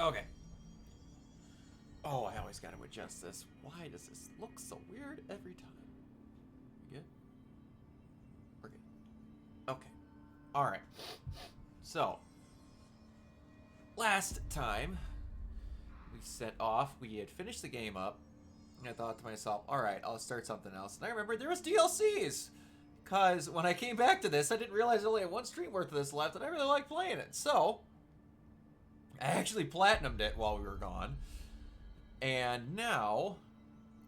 Okay. Oh, I always gotta adjust this. Why does this look so weird every time? We good? We're good. Okay. Alright. So, last time we set off, we had finished the game up, and I thought to myself, alright, I'll start something else. And I remembered there was DLCs! Because when I came back to this, I didn't realize I only had one stream worth of this left, and I really liked playing it. So, I actually platinumed it while we were gone. And now,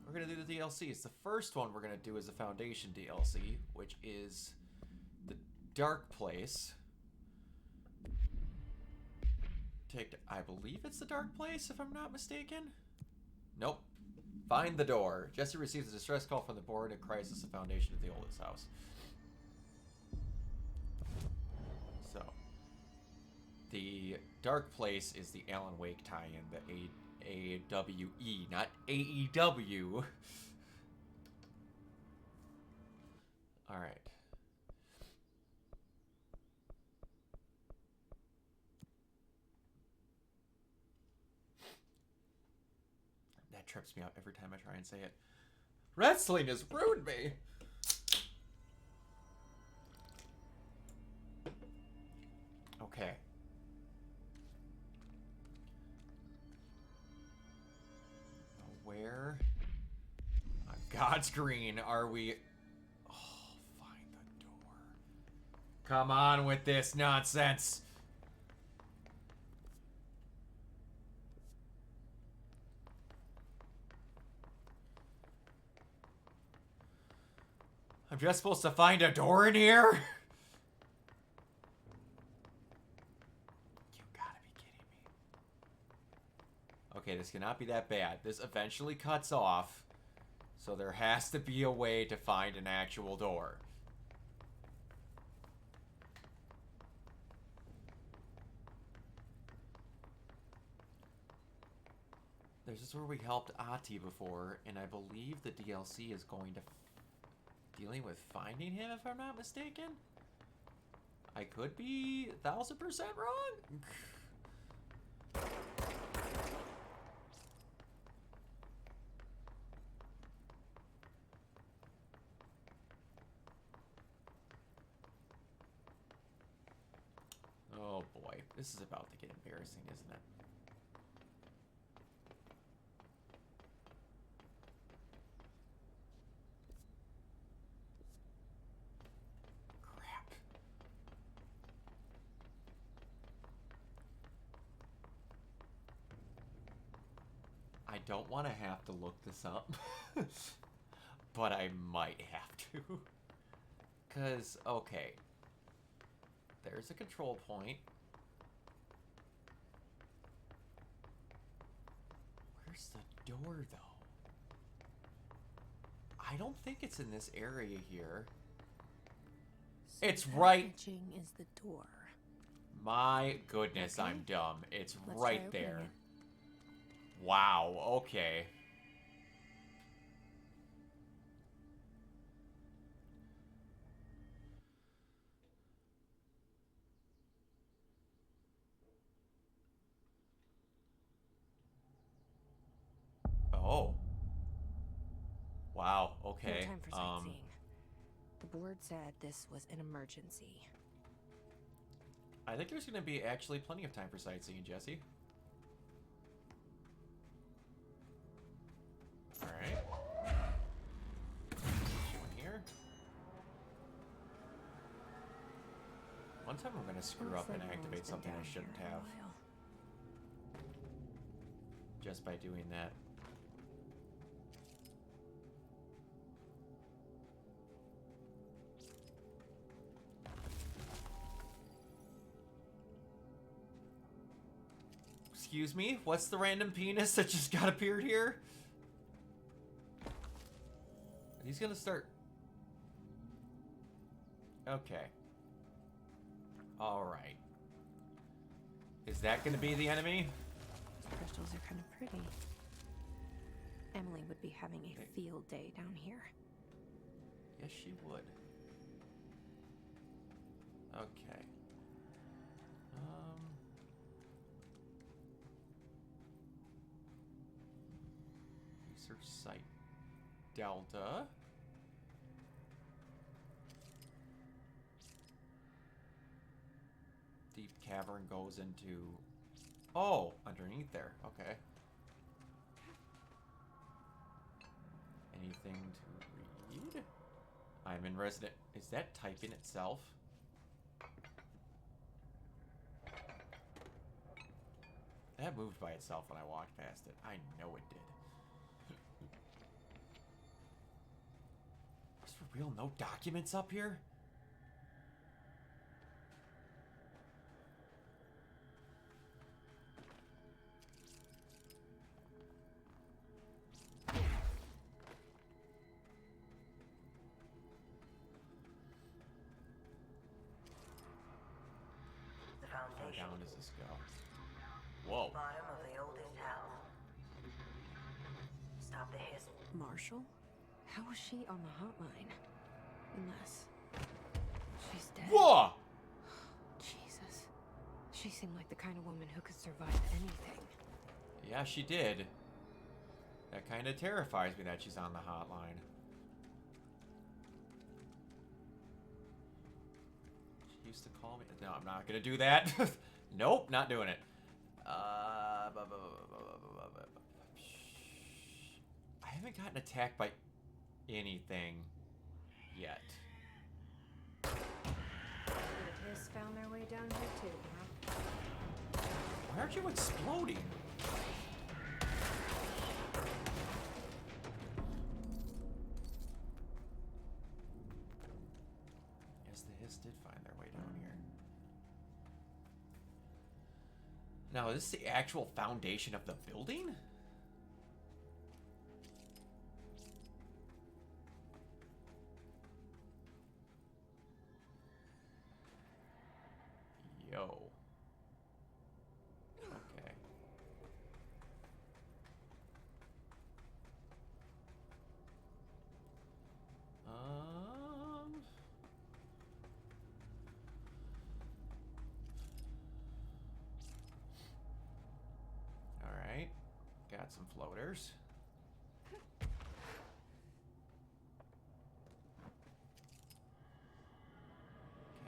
we're going to do the DLCs. The first one we're going to do is the Foundation DLC, which is the Dark Place. I believe it's the Dark Place, if I'm not mistaken. Nope. Find the door. Jesse receives a distress call from the board and crisis the foundation of the oldest house. So, the Dark Place is the Alan Wake tie-in, the AWE, not AEW. Alright. That trips me out every time I try and say it. Wrestling has ruined me! Okay. Where on God's green are we? Oh, find the door. Come on with this nonsense. I'm just supposed to find a door in here? You gotta be kidding me. Okay, this cannot be that bad. This eventually cuts off, so there has to be a way to find an actual door. This is where we helped Ahti before, and I believe the DLC is going to dealing with finding him, if I'm not mistaken. I could be 1000% wrong. Oh boy, this is about to get embarrassing, isn't it? Crap. I don't want to have to look this up, but I might have to. Because, okay. There's a control point. Where's the door, though? I don't think it's in this area here. So It's right. Etching is the door. My goodness, Okay. I'm dumb. It's Let's right try opening there. it. Wow, okay. Oh. Wow, okay. No time for sightseeing. The board said this was an emergency. I think there's gonna be actually plenty of time for sightseeing, Jesse. Alright. In here. One time I'm gonna screw Looks up and like no activate one's been something I down shouldn't here in a have. while. Just by doing that. Excuse me? What's the random penis that just got appeared here? He's gonna start... Okay. Alright. Is that gonna be the enemy? These crystals are kind of pretty. Emily would be having a Okay. field day down here. Yes, she would. Okay. Search site. Delta. Deep cavern goes into... Oh, underneath there. Okay. Anything to read? I'm in resident... Is that typing itself? That moved by itself when I walked past it. I know it did. There's for real no documents up here? How down does this go? Whoa. Bottom of the oldest house. Stop the hiss. Marshall? How was she on the hotline? Unless she's dead. Whoa! Jesus. She seemed like the kind of woman who could survive anything. Yeah, she did. That kind of terrifies me that she's on the hotline. She used to call me. No, I'm not gonna do that. Nope, not doing it. I haven't gotten attacked by anything yet. The hiss found their way down here too, huh? Why aren't you exploding? Yes, the hiss did find their way down here. Now, is this the actual foundation of the building? Yo. Okay. All right. Got some floaters.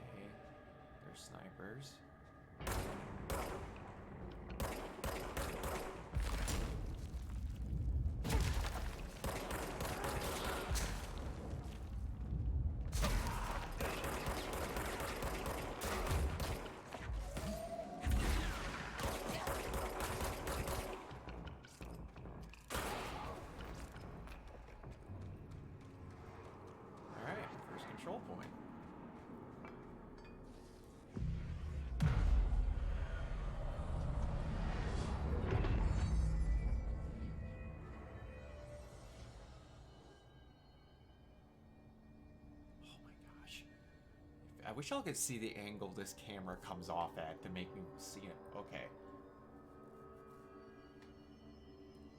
Okay. There's snipers. Alright, first control point. Oh my gosh. I wish y'all could see the angle this camera comes off at to make me see it. Okay.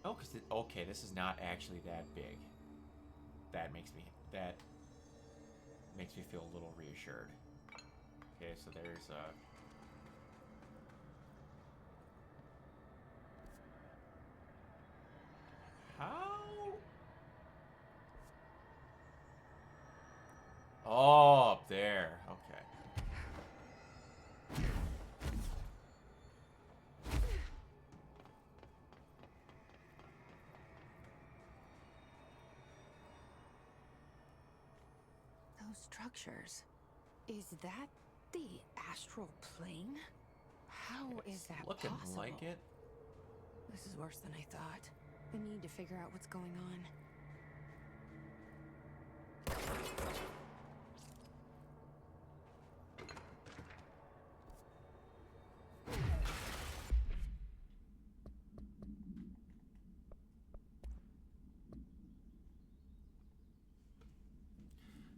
Oh, okay, this is not actually that big. That makes me feel a little reassured. Okay, so there's how? Oh, up there. Okay. Those structures. Is that the astral plane? How is that Looking possible? like it. This is worse than I thought. I need to figure out what's going on.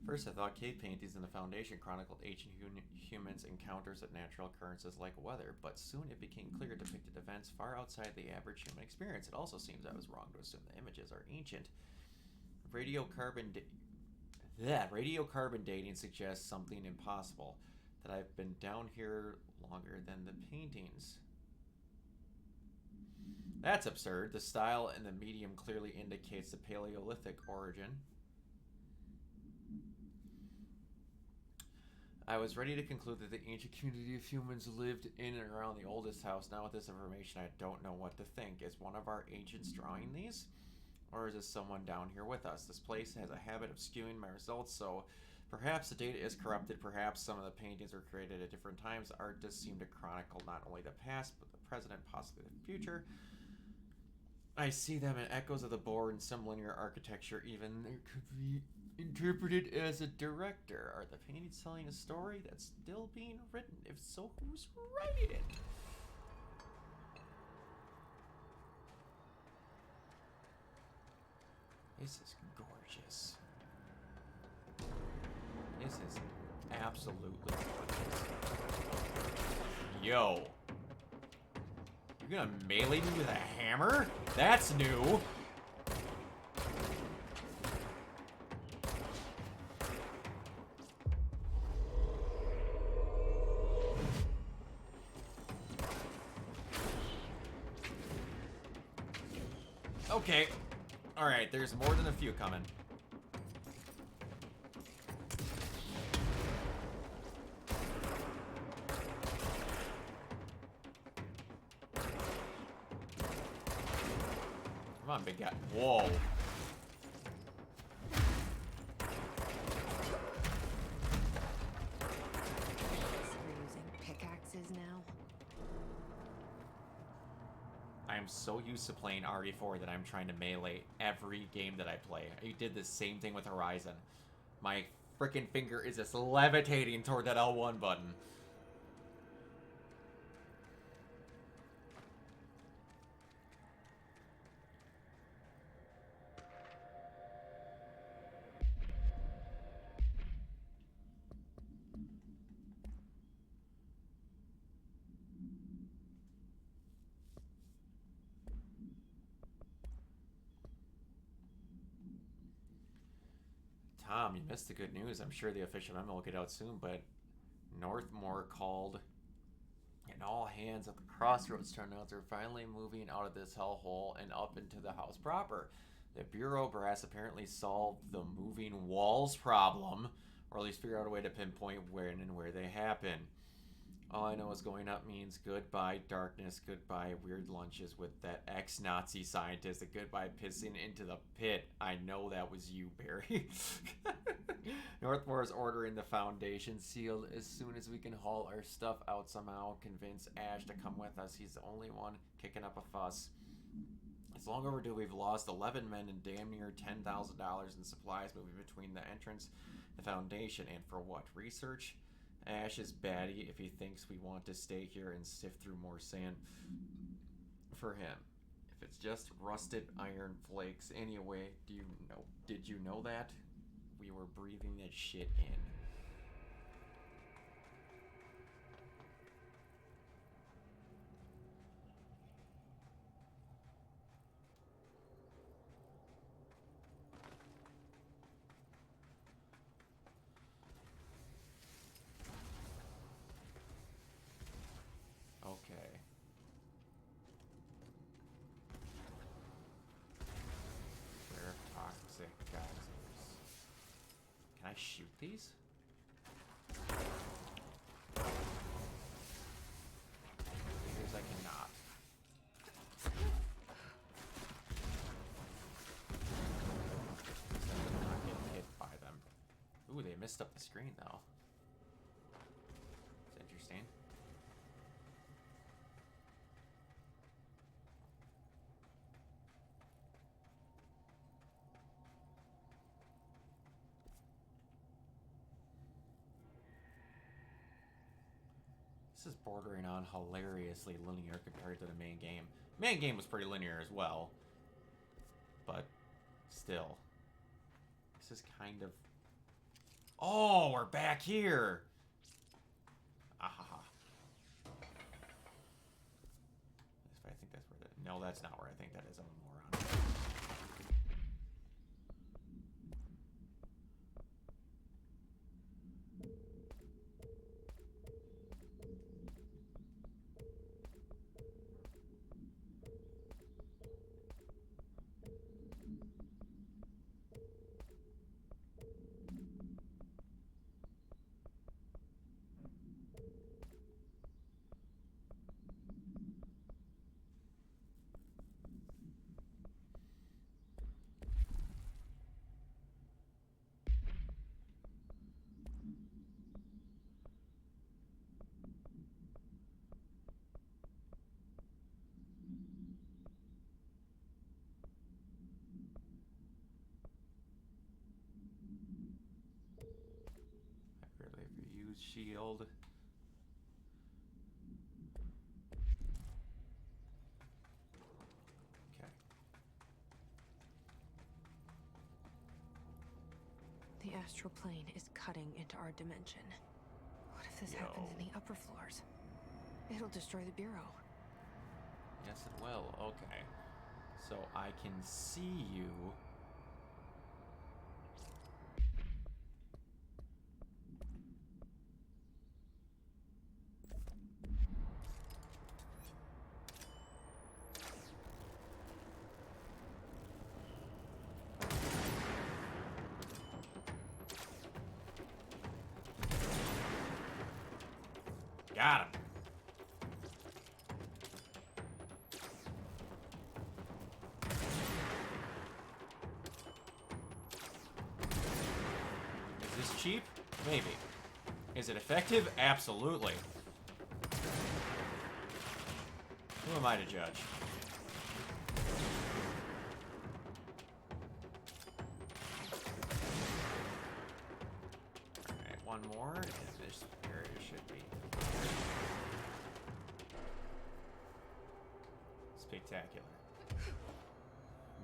First, I thought cave paintings in the Foundation chronicled ancient humans' encounters at natural occurrences like weather, but soon it became clear it depicted events far outside the average human experience. It also seems I was wrong to assume the images are ancient. Radiocarbon dating suggests something impossible, that I've been down here longer than the paintings. That's absurd. The style in the medium clearly indicates the Paleolithic origin. I was ready to conclude that the ancient community of humans lived in and around the oldest house. Now with this information, I don't know what to think. Is one of our ancients drawing these? Or is this someone down here with us? This place has a habit of skewing my results, so perhaps the data is corrupted. Perhaps some of the paintings were created at different times. Art does seem to chronicle not only the past, but the present and possibly the future. I see them in echoes of the board and some linear architecture. Even there could be interpreted as a director. Are the paintings telling a story that's still being written? If so, who's writing it? This is gorgeous. This is absolutely gorgeous. Yo. You're gonna melee me with a hammer? That's new. Okay. Alright, there's more than a few coming. Come on, big guy. Whoa. So we're using pickaxes now? I am so used to playing RE4 that I'm trying to melee every game that I play. I did the same thing with Horizon. My freaking finger is just levitating toward that L1 button. Tom, you missed the good news. I'm sure the official memo will get out soon, but Northmore called and all hands at the crossroads turned out they're finally moving out of this hellhole and up into the house proper. The Bureau brass apparently solved the moving walls problem, or at least figure out a way to pinpoint when and where they happen. All I know is going up means goodbye darkness, goodbye weird lunches with that ex-Nazi scientist, and goodbye pissing into the pit. I know that was you, Barry. Northmore is ordering the foundation sealed as soon as we can haul our stuff out somehow. Convince Ash to come with us. He's the only one kicking up a fuss. It's long overdue. We've lost 11 men and damn near $10,000 in supplies moving between the entrance, the foundation, and for what? Research? Ash is batty if he thinks we want to stay here and sift through more sand for him. If it's just rusted iron flakes anyway, did you know that? We were breathing that shit in. Okay. Rare toxic geysers. Can I shoot these? Here's I cannot. I'm not getting hit by them. Ooh, they messed up the screen though. It's interesting. This is bordering on hilariously linear compared to the main game. Main game was pretty linear as well. But still. This is kind of... Oh, we're back here! Ahaha. I think that's where the... No, that's not where I think that is. I'm a moron. Use shield. Okay. The astral plane is cutting into our dimension. What if this happens in the upper floors? It'll destroy the bureau. Yes, it will. Okay. So I can see you. Got him. Is this cheap? Maybe. Is it effective? Absolutely. Who am I to judge? Alright, one more. And this area should be spectacular.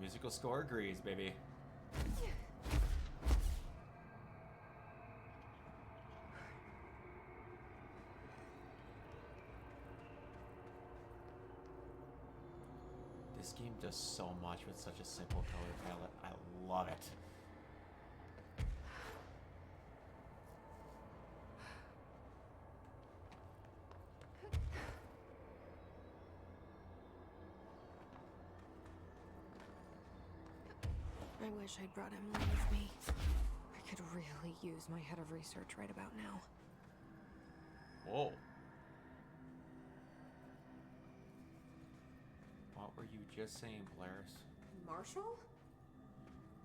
Musical score agrees, baby. This game does so much with such a simple color palette. I love it. I wish I'd brought Emily with me. I could really use my head of research right about now. Whoa. What were you just saying, Polaris? Marshall?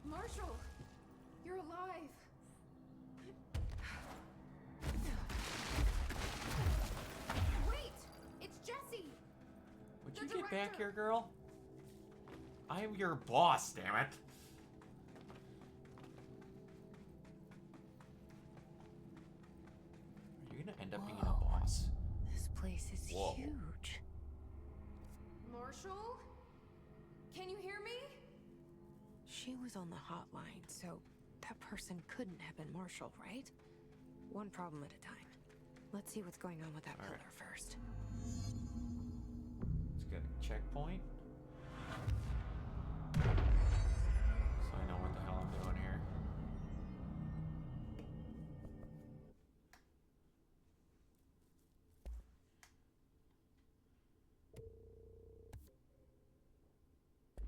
Marshall! You're alive! Wait! It's Jesse! Would The you get back director. here, girl? I am your boss, damn it. Are you gonna end up being a boss? This place is Whoa. huge. Marshall? Can you hear me? She was on the hotline, so that person couldn't have been Marshall, right? One problem at a time. Let's see what's going on with that All pillar right. first. Let's get a checkpoint. So I know what the hell I'm doing here.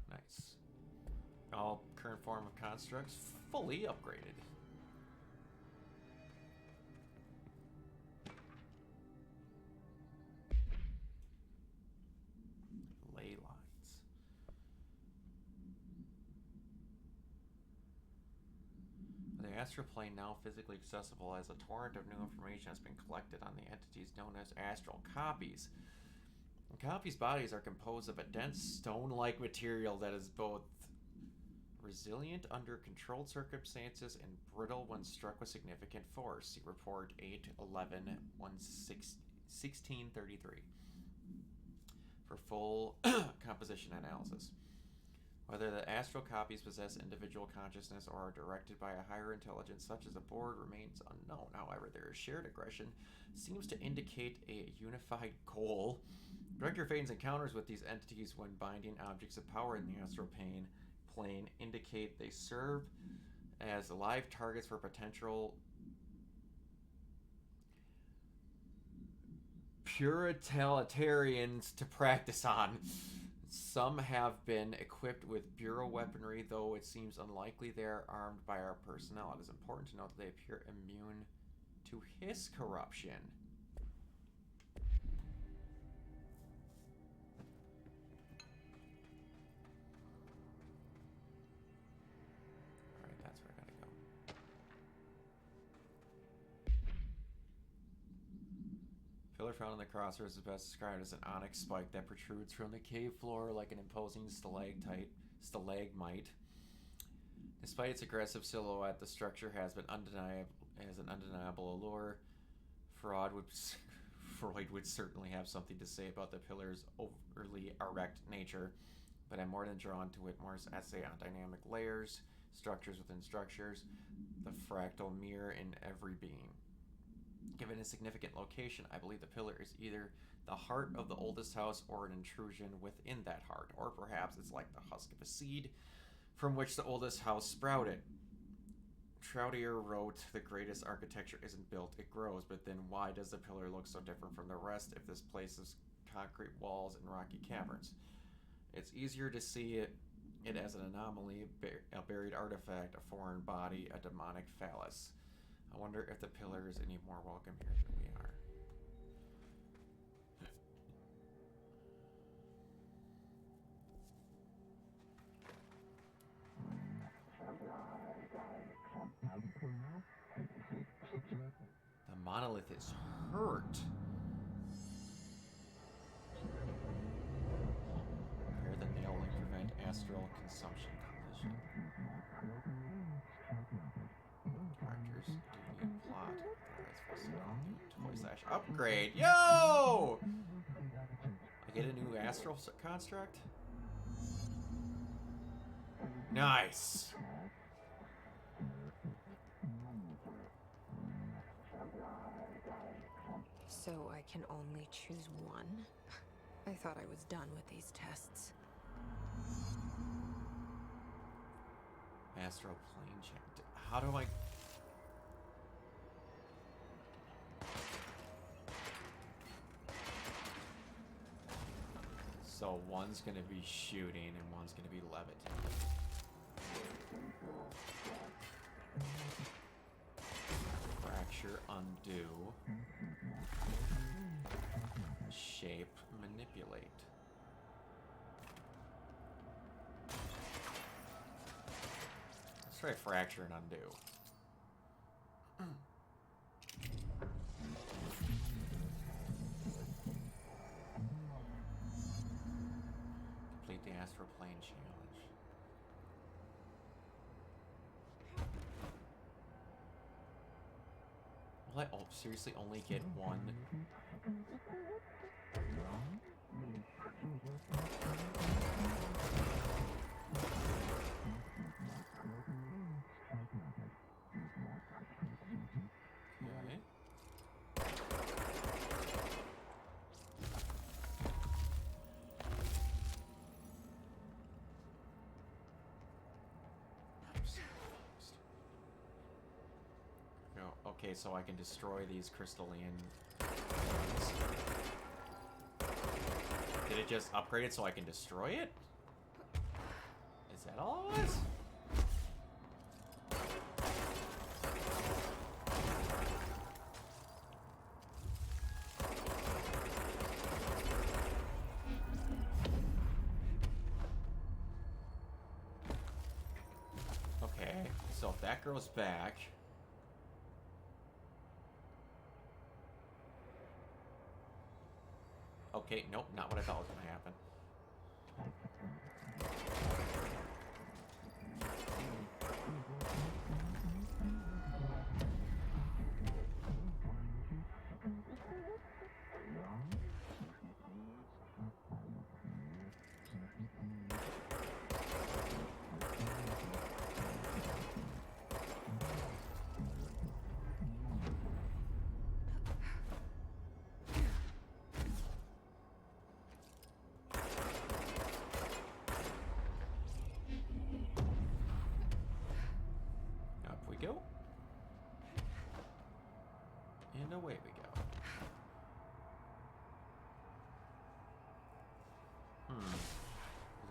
Nice. All current form of constructs fully upgraded. Ley lines. The astral plane, now physically accessible as a torrent of new information, has been collected on the entities known as astral copies. The copies' bodies are composed of a dense stone-like material that is both resilient under controlled circumstances and brittle when struck with significant force. See report 8/11/1633 for full composition analysis. Whether the astral copies possess individual consciousness or are directed by a higher intelligence such as a board remains unknown. However, their shared aggression seems to indicate a unified goal. Director Fane's encounters with these entities when binding objects of power in the astral plane indicate they serve as live targets for potential puritalitarians to practice on. Some have been equipped with Bureau weaponry, though it seems unlikely they are armed by our personnel. It is important to note that they appear immune to his corruption. Alright, that's where I gotta go. Pillar found in the crosshairs is best described as an onyx spike that protrudes from the cave floor like an imposing stalagmite. Despite its aggressive silhouette, the structure has an undeniable allure. Freud would certainly have something to say about the pillar's overly erect nature, but I'm more than drawn to Whitmore's essay on dynamic layers, structures within structures, the fractal mirror in every being. Given a significant location, I believe the pillar is either the heart of the oldest house or an intrusion within that heart, or perhaps it's like the husk of a seed from which the oldest house sprouted. Troutier wrote, the greatest architecture isn't built, it grows, but then why does the pillar look so different from the rest if this place is concrete walls and rocky caverns? It's easier to see it as an anomaly, a buried artifact, a foreign body, a demonic phallus. I wonder if the pillar is any more welcome here than we are. The monolith is hurt. Repair the nail and prevent astral consumption collision. Characters, duty, and plot. Toy slash upgrade. Yo! I get a new astral construct? Nice. So I can only choose one? I thought I was done with these tests. Astral plane check. How do I... So one's gonna be shooting and one's gonna be levitating. Fracture, undo. Shape, manipulate. Let's try fracture and undo. Complete the astral plane challenge. Will I seriously only get one? Okay, so I can destroy these crystalline things. Did it just upgrade it so I can destroy it? Is that all it was? Okay, so if that grows back... Okay, nope, not what I thought was going to happen. Go. And away we go.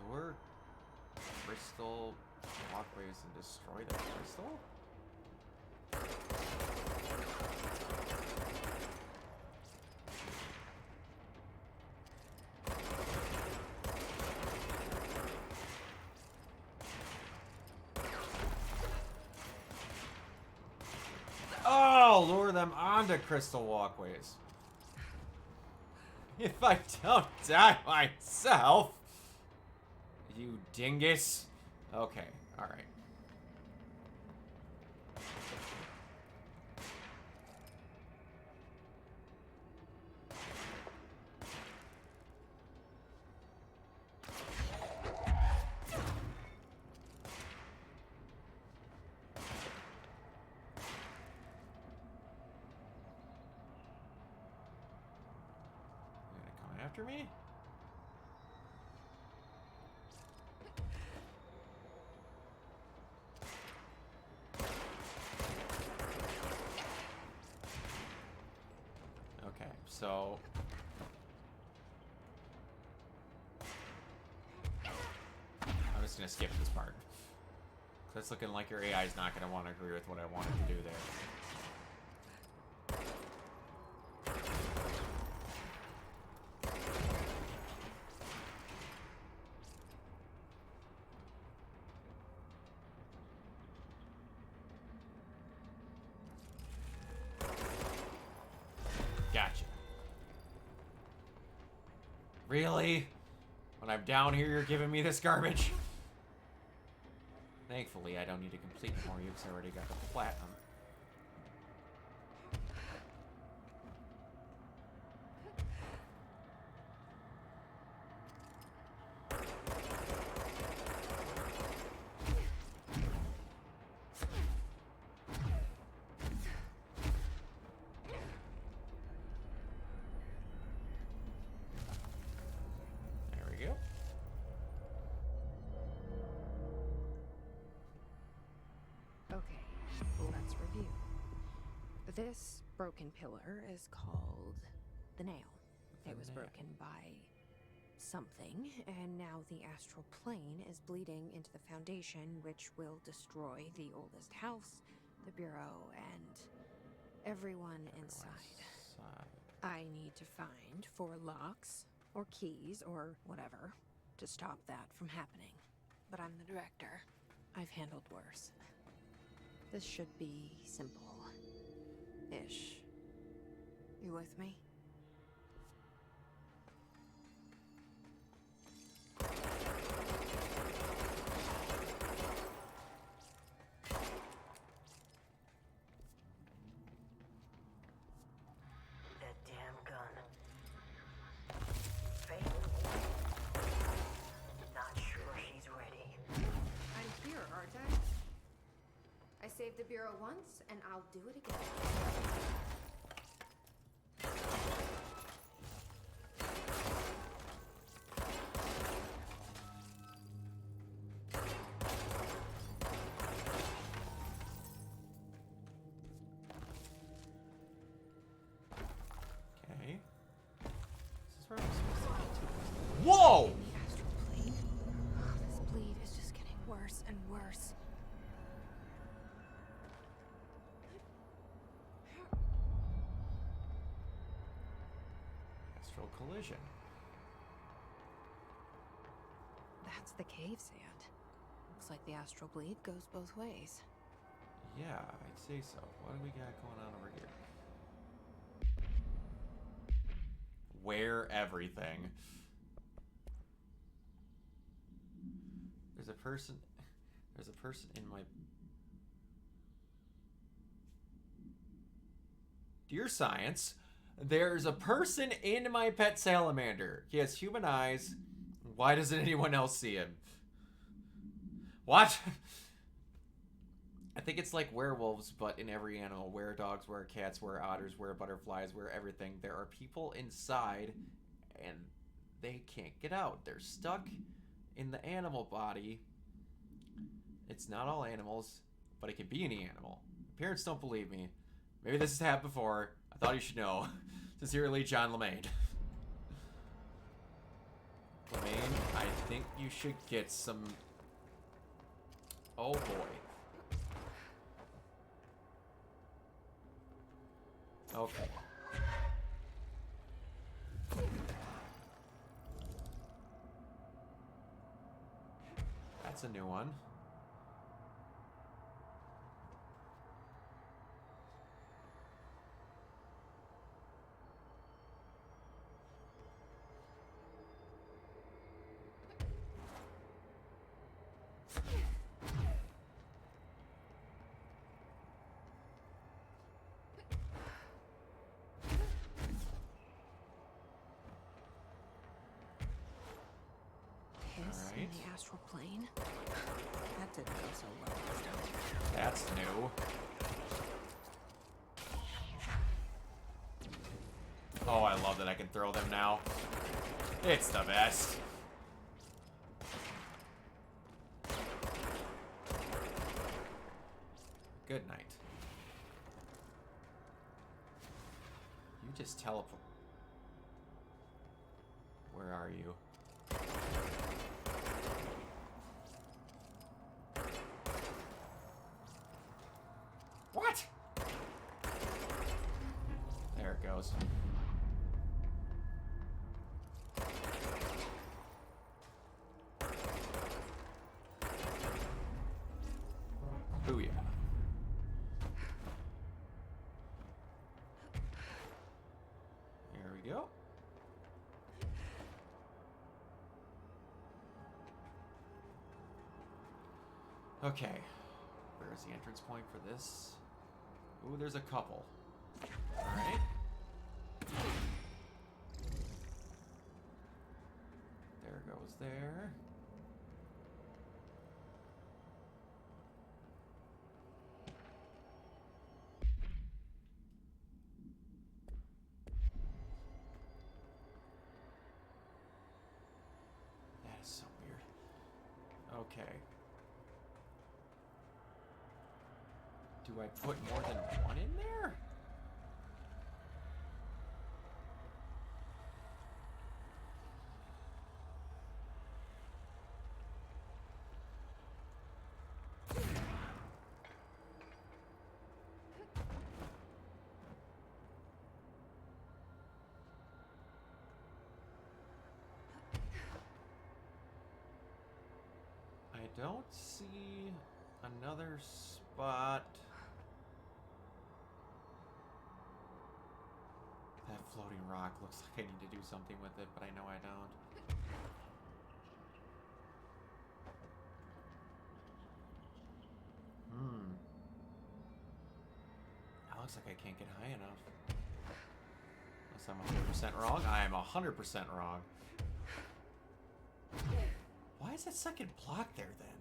Lure crystal walkways and destroy the crystal? Lure them onto crystal walkways. If I don't die myself, you dingus. Okay, alright. after me? Okay, so... I'm just gonna skip this part. It's looking like your AI is not gonna want to agree with what I wanted to do there. Gotcha. Really? When I'm down here, you're giving me this garbage? Thankfully, I don't need to complete more because I already got the platinum. This broken pillar is called the Nail. It was broken by something, and now the astral plane is bleeding into the foundation, which will destroy the oldest house, the bureau, and everyone inside. I need to find 4 locks, or keys, or whatever, to stop that from happening. But I'm the director. I've handled worse. This should be simple. Ish. You with me? That damn gun. Faith? Not sure she's ready. I'm here, aren't I? I saved the bureau once, and I'll do it again. Okay. This is where I'm supposed to get to. Whoa! The astral plane. This bleed is just getting worse and worse. Astral collision. That's the cave sand. Looks like the astral bleed goes both ways. Yeah, I'd say so. What do we got going on over here? Wear everything. There's a person in my... Dear Science, there's a person in my pet salamander. He has human eyes. Why doesn't anyone else see him? What? I think it's like werewolves, but in every animal. Were-dogs, were-cats, were-otters, were-butterflies, were-everything. There are people inside, and they can't get out. They're stuck in the animal body. It's not all animals, but it can be any animal. Parents don't believe me. Maybe this has happened before. I thought you should know. Sincerely, John LeMaine. LeMaine, I think you should get some... Oh boy. Okay. That's a new one. Kiss in the astral plane. That didn't go so well this time. That's new. Oh, I love that I can throw them now. It's the best. Good night. You just teleport. Where are you? What? There it goes. Booyah. There we go. Okay. Where's the entrance point for this? Ooh, there's a couple. Alright. There goes there. That is so weird. Okay. Do I put more than one in there? I don't see another spot. That floating rock looks like I need to do something with it, but I know I don't. That looks like I can't get high enough. Unless I'm 100% wrong. I am 100% wrong. Why is that second block there then?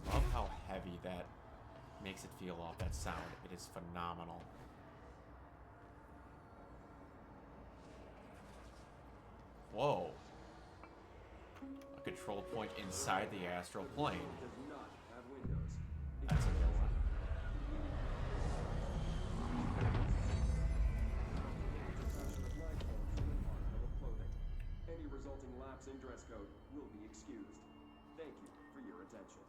I love how heavy that makes it feel off that sound. It is phenomenal. Whoa. A control point inside the astral plane. That's a good one. Any resulting lapse in dress code will be excused. Thank you for your attention.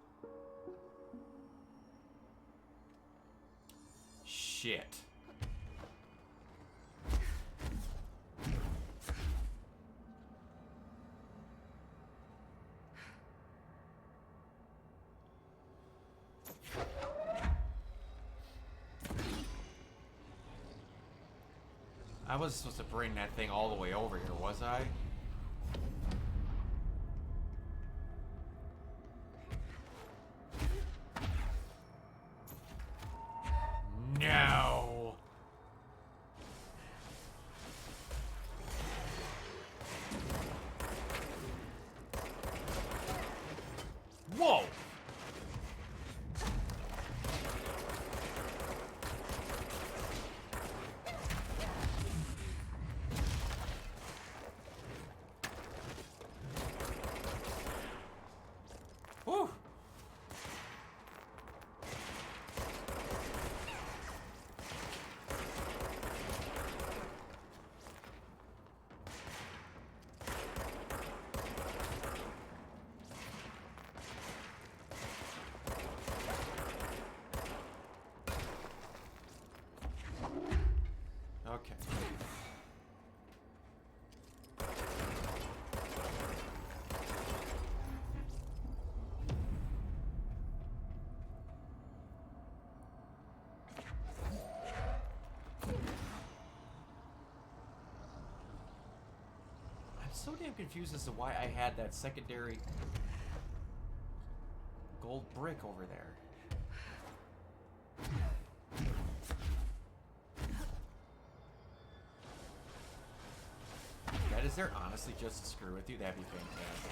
Shit. I wasn't supposed to bring that thing all the way over here, was I? No! Whoa! Whew. Okay. I'm so damn confused as to why I had that secondary gold brick over there. That is there honestly just to screw with you? That'd be fantastic.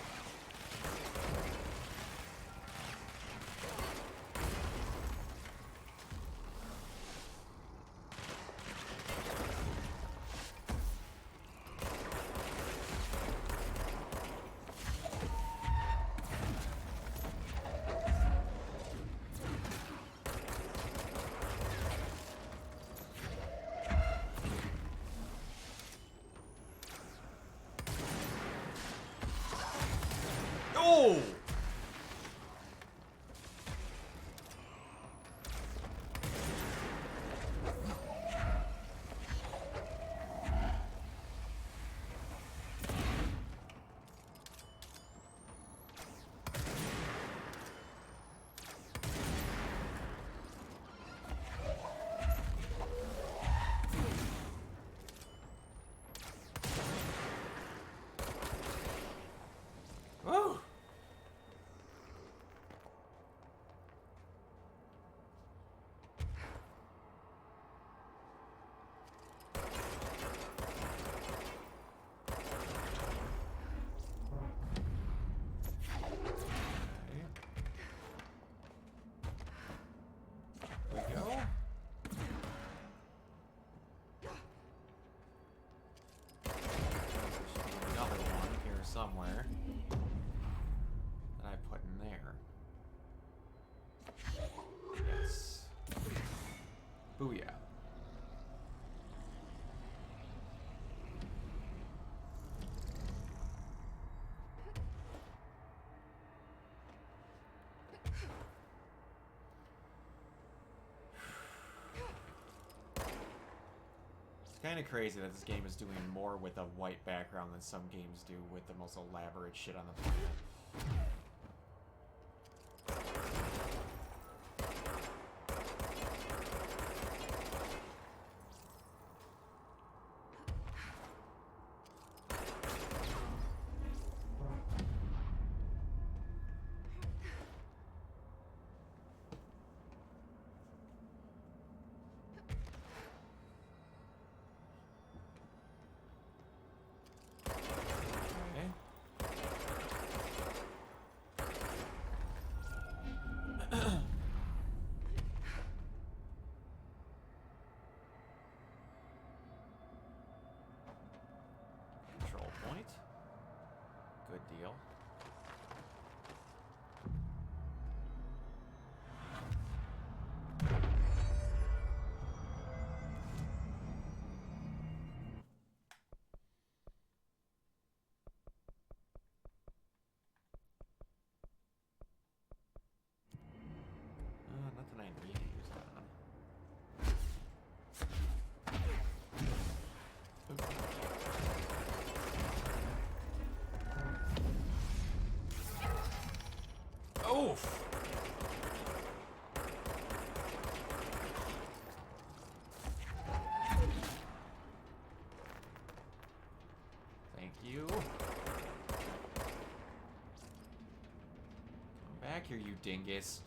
Booyah. Kind of crazy that this game is doing more with a white background than some games do with the most elaborate shit on the planet. Control point. Good deal. Nothing I need to use that on. Oof! Thank you. Come back here, you dingus.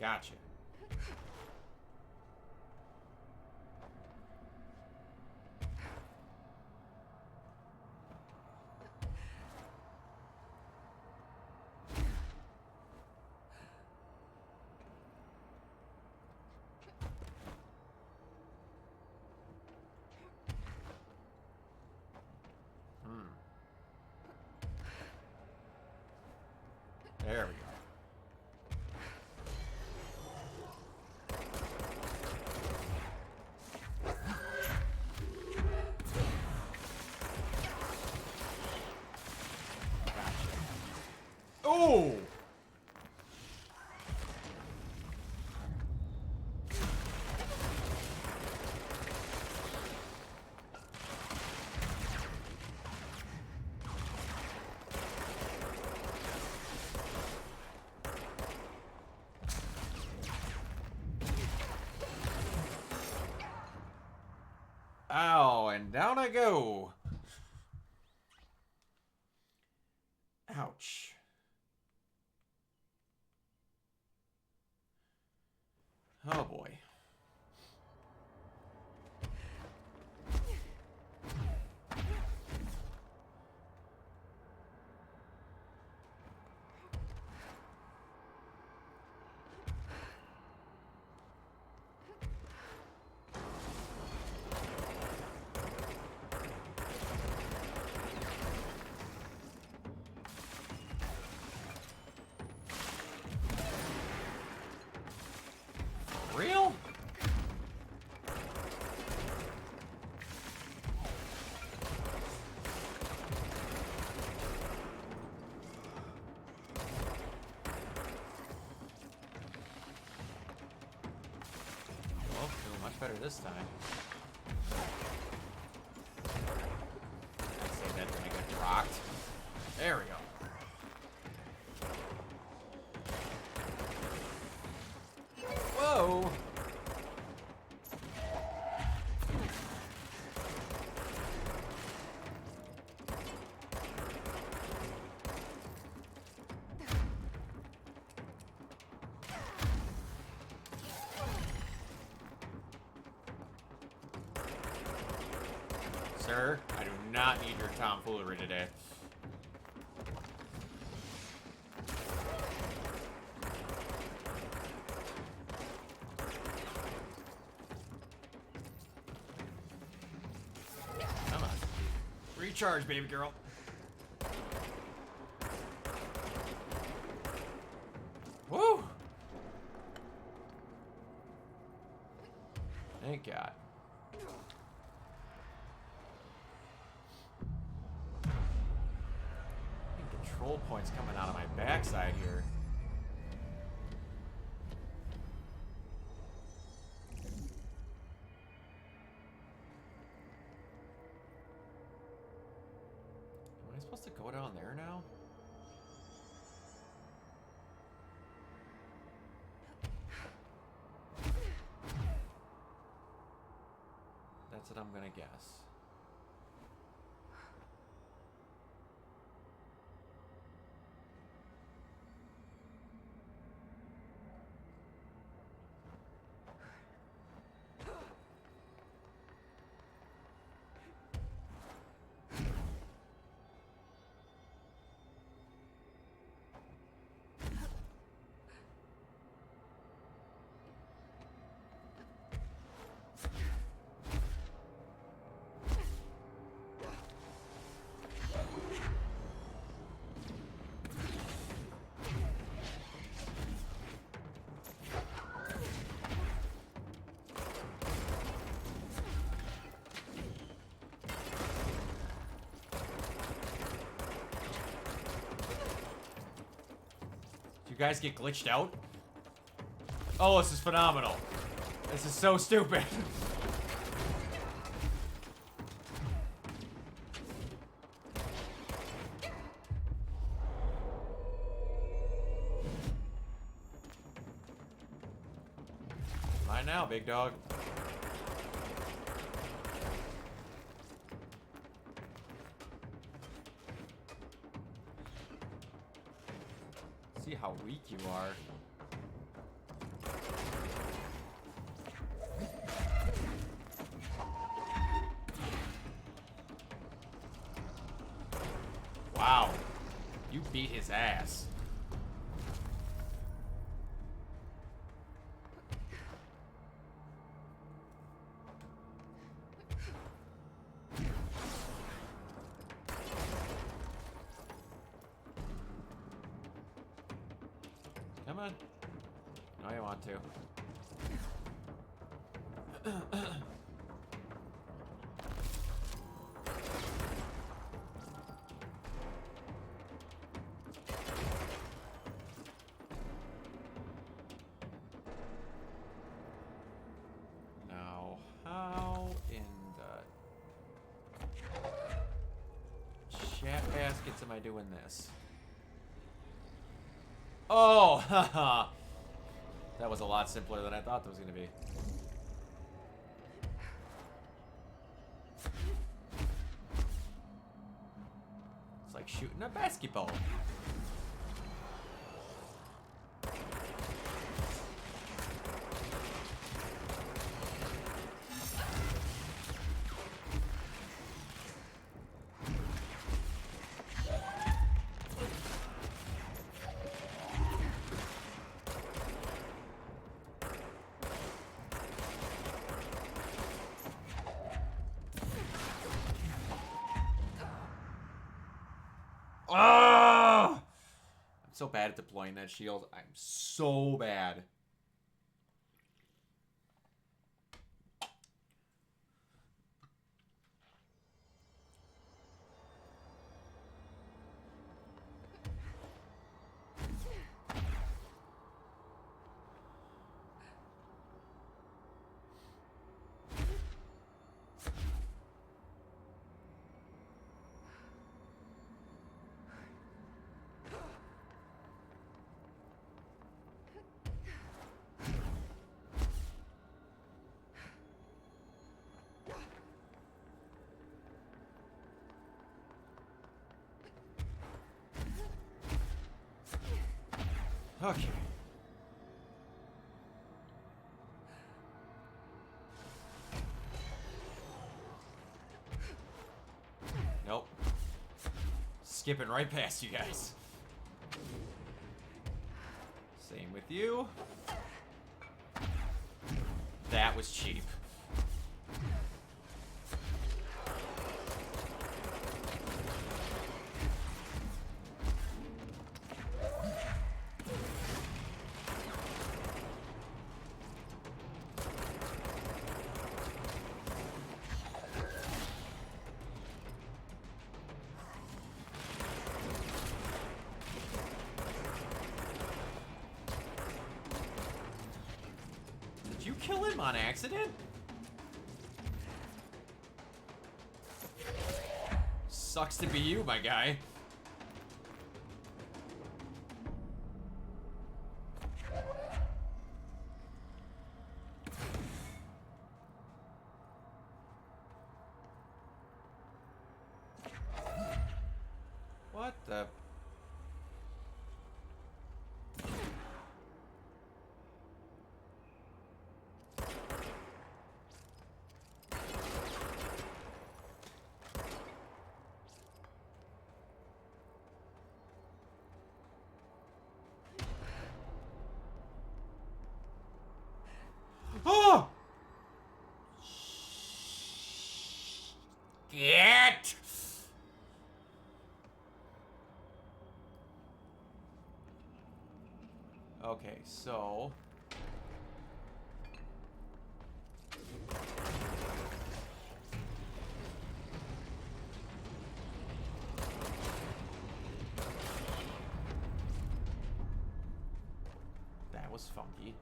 Gotcha. There we go. Oh! Ow, and down I go. Ouch. Oh boy. Real? Well, doing much better this time. I'd say that when I got rocked. There we go. Whoa! Sir, I do not need your tomfoolery today. Come on. recharge, baby girl. Woo! Thank God. Control points coming out of my backside here. Am I supposed to go down there now? That's what I'm gonna guess. You guys get glitched out? Oh, this is phenomenal. This is so stupid. Mine now, big dog. See how weak you are. Wow. You beat his ass. Come on. No, you want to. Now, how in the chat baskets am I doing this? Oh, haha. That was a lot simpler than I thought that was going to be. It's like shooting a basketball. Ah! I'm so bad at deploying that shield. I'm so bad. Okay. Nope. Skipping right past you guys. Same with you. That was cheap. kill him on accident? Sucks to be you, my guy. What the? Oh! Get! Okay, so... That was funky.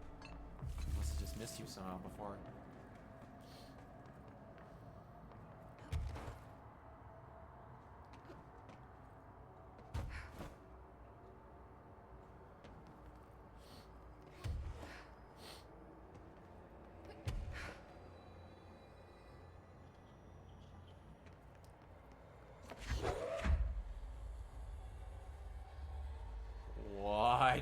Must have just missed you somehow before. What?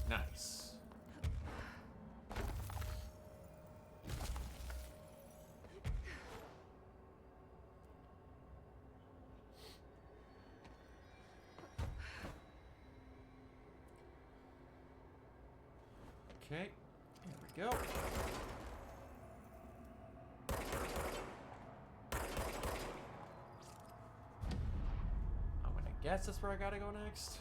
Nice. Okay, there we go. I'm gonna guess that's where I gotta go next.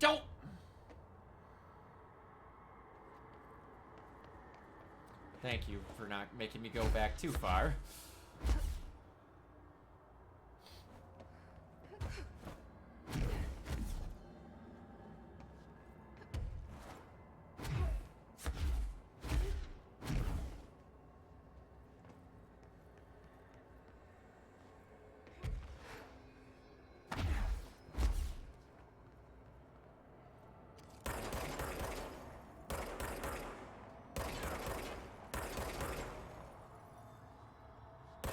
Don't! Thank you for not making me go back too far.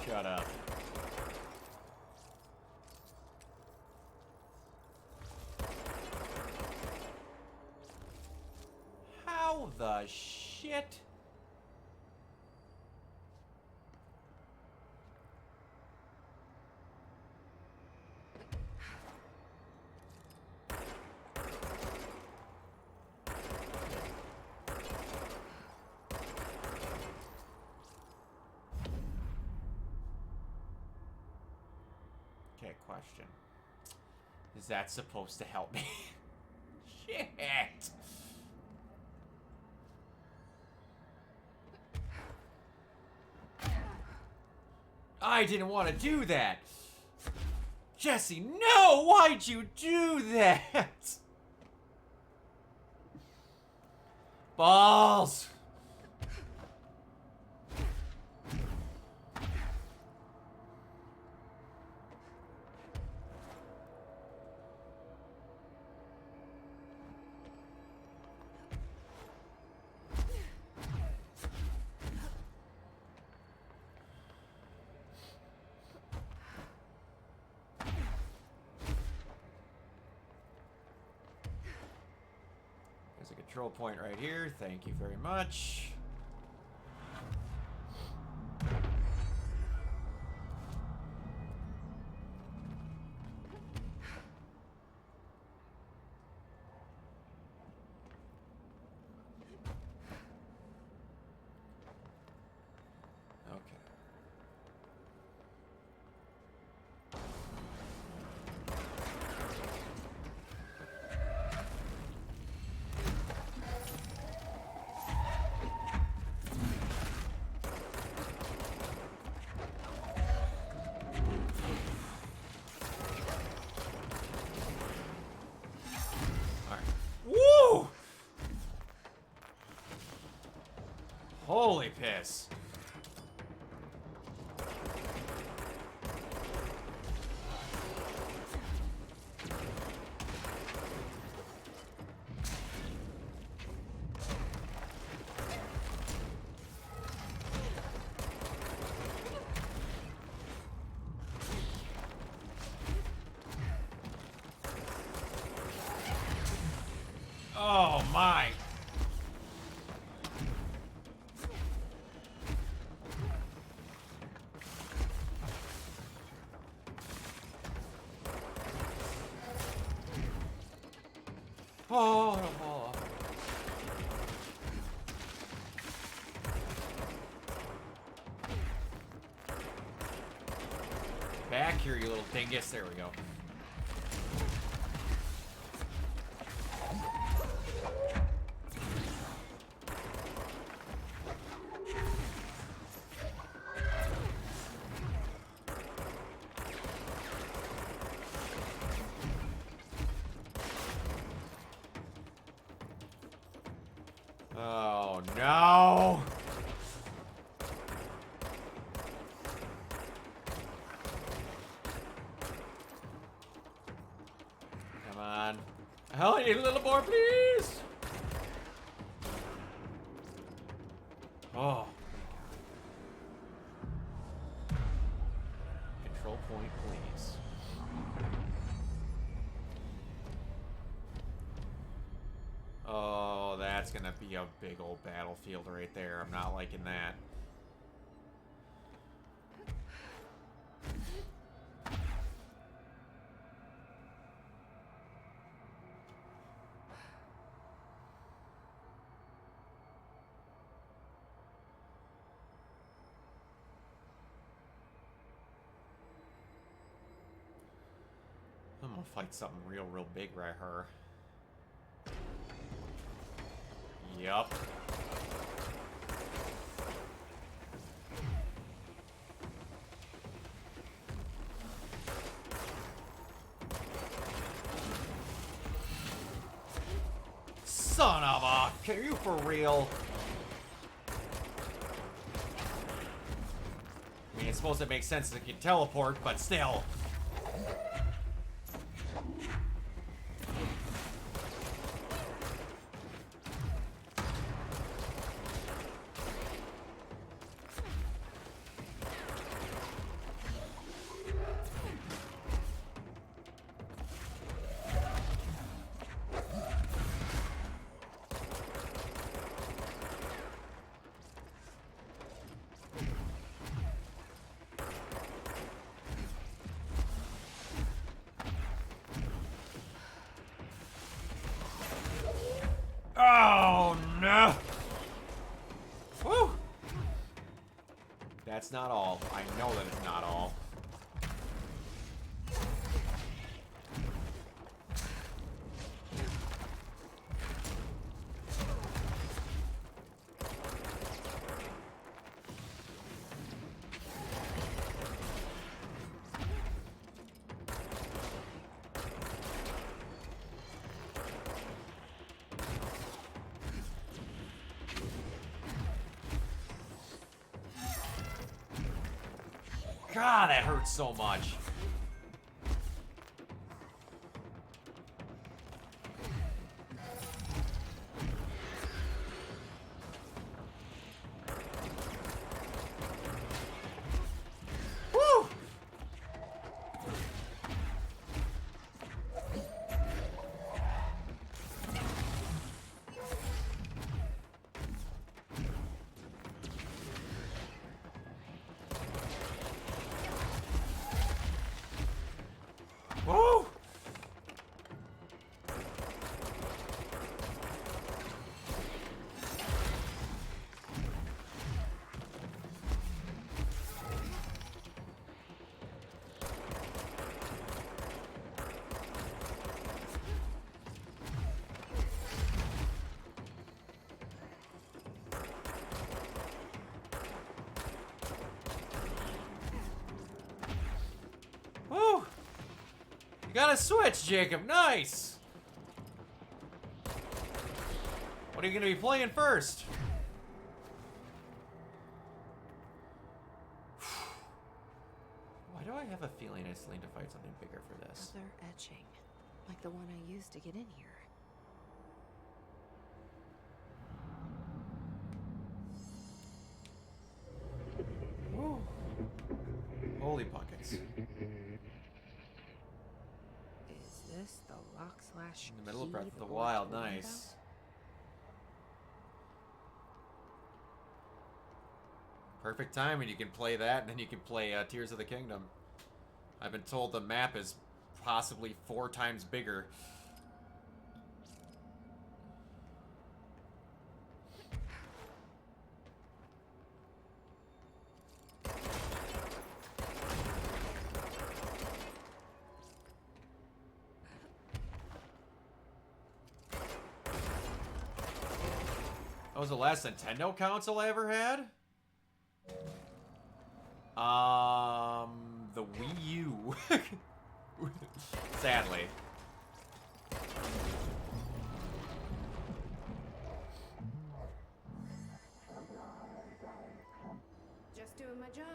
Shut up. How the shit? Okay, question. Is that supposed to help me? Shit! I didn't want to do that! Jesse, no! Why'd you do that? Balls! There's a control point right here. Thank you very much. Holy piss. Oh my. Oh, don't fall off. Back here, you little dingus. There we go. Oh no! Come on. Oh, I need a little more, please! Oh. Control point, please. Oh, that's gonna be a big old battlefield right there. I'm not liking that. I'm gonna fight something real big right here. Yup. Son of a... Are you for real? I mean, it's supposed to make sense that it can teleport, but still. Oh, no! Woo! That's not all. I know that it's not all. God, that hurts so much. Woo! Woo! Woo! You got a switch, Jacob. Nice! What are you going to be playing first? I still need to fight something bigger for this. Other etching, like the one I used to get in here. Woo. Holy buckets. Is this the lock/key? In the middle of Breath of the Wild, nice. Perfect timing. You can play that, and then you can play Tears of the Kingdom. I've been told the map is possibly 4 times bigger. That was the last Nintendo console I ever had? The Wii U. Sadly. Just doing my job.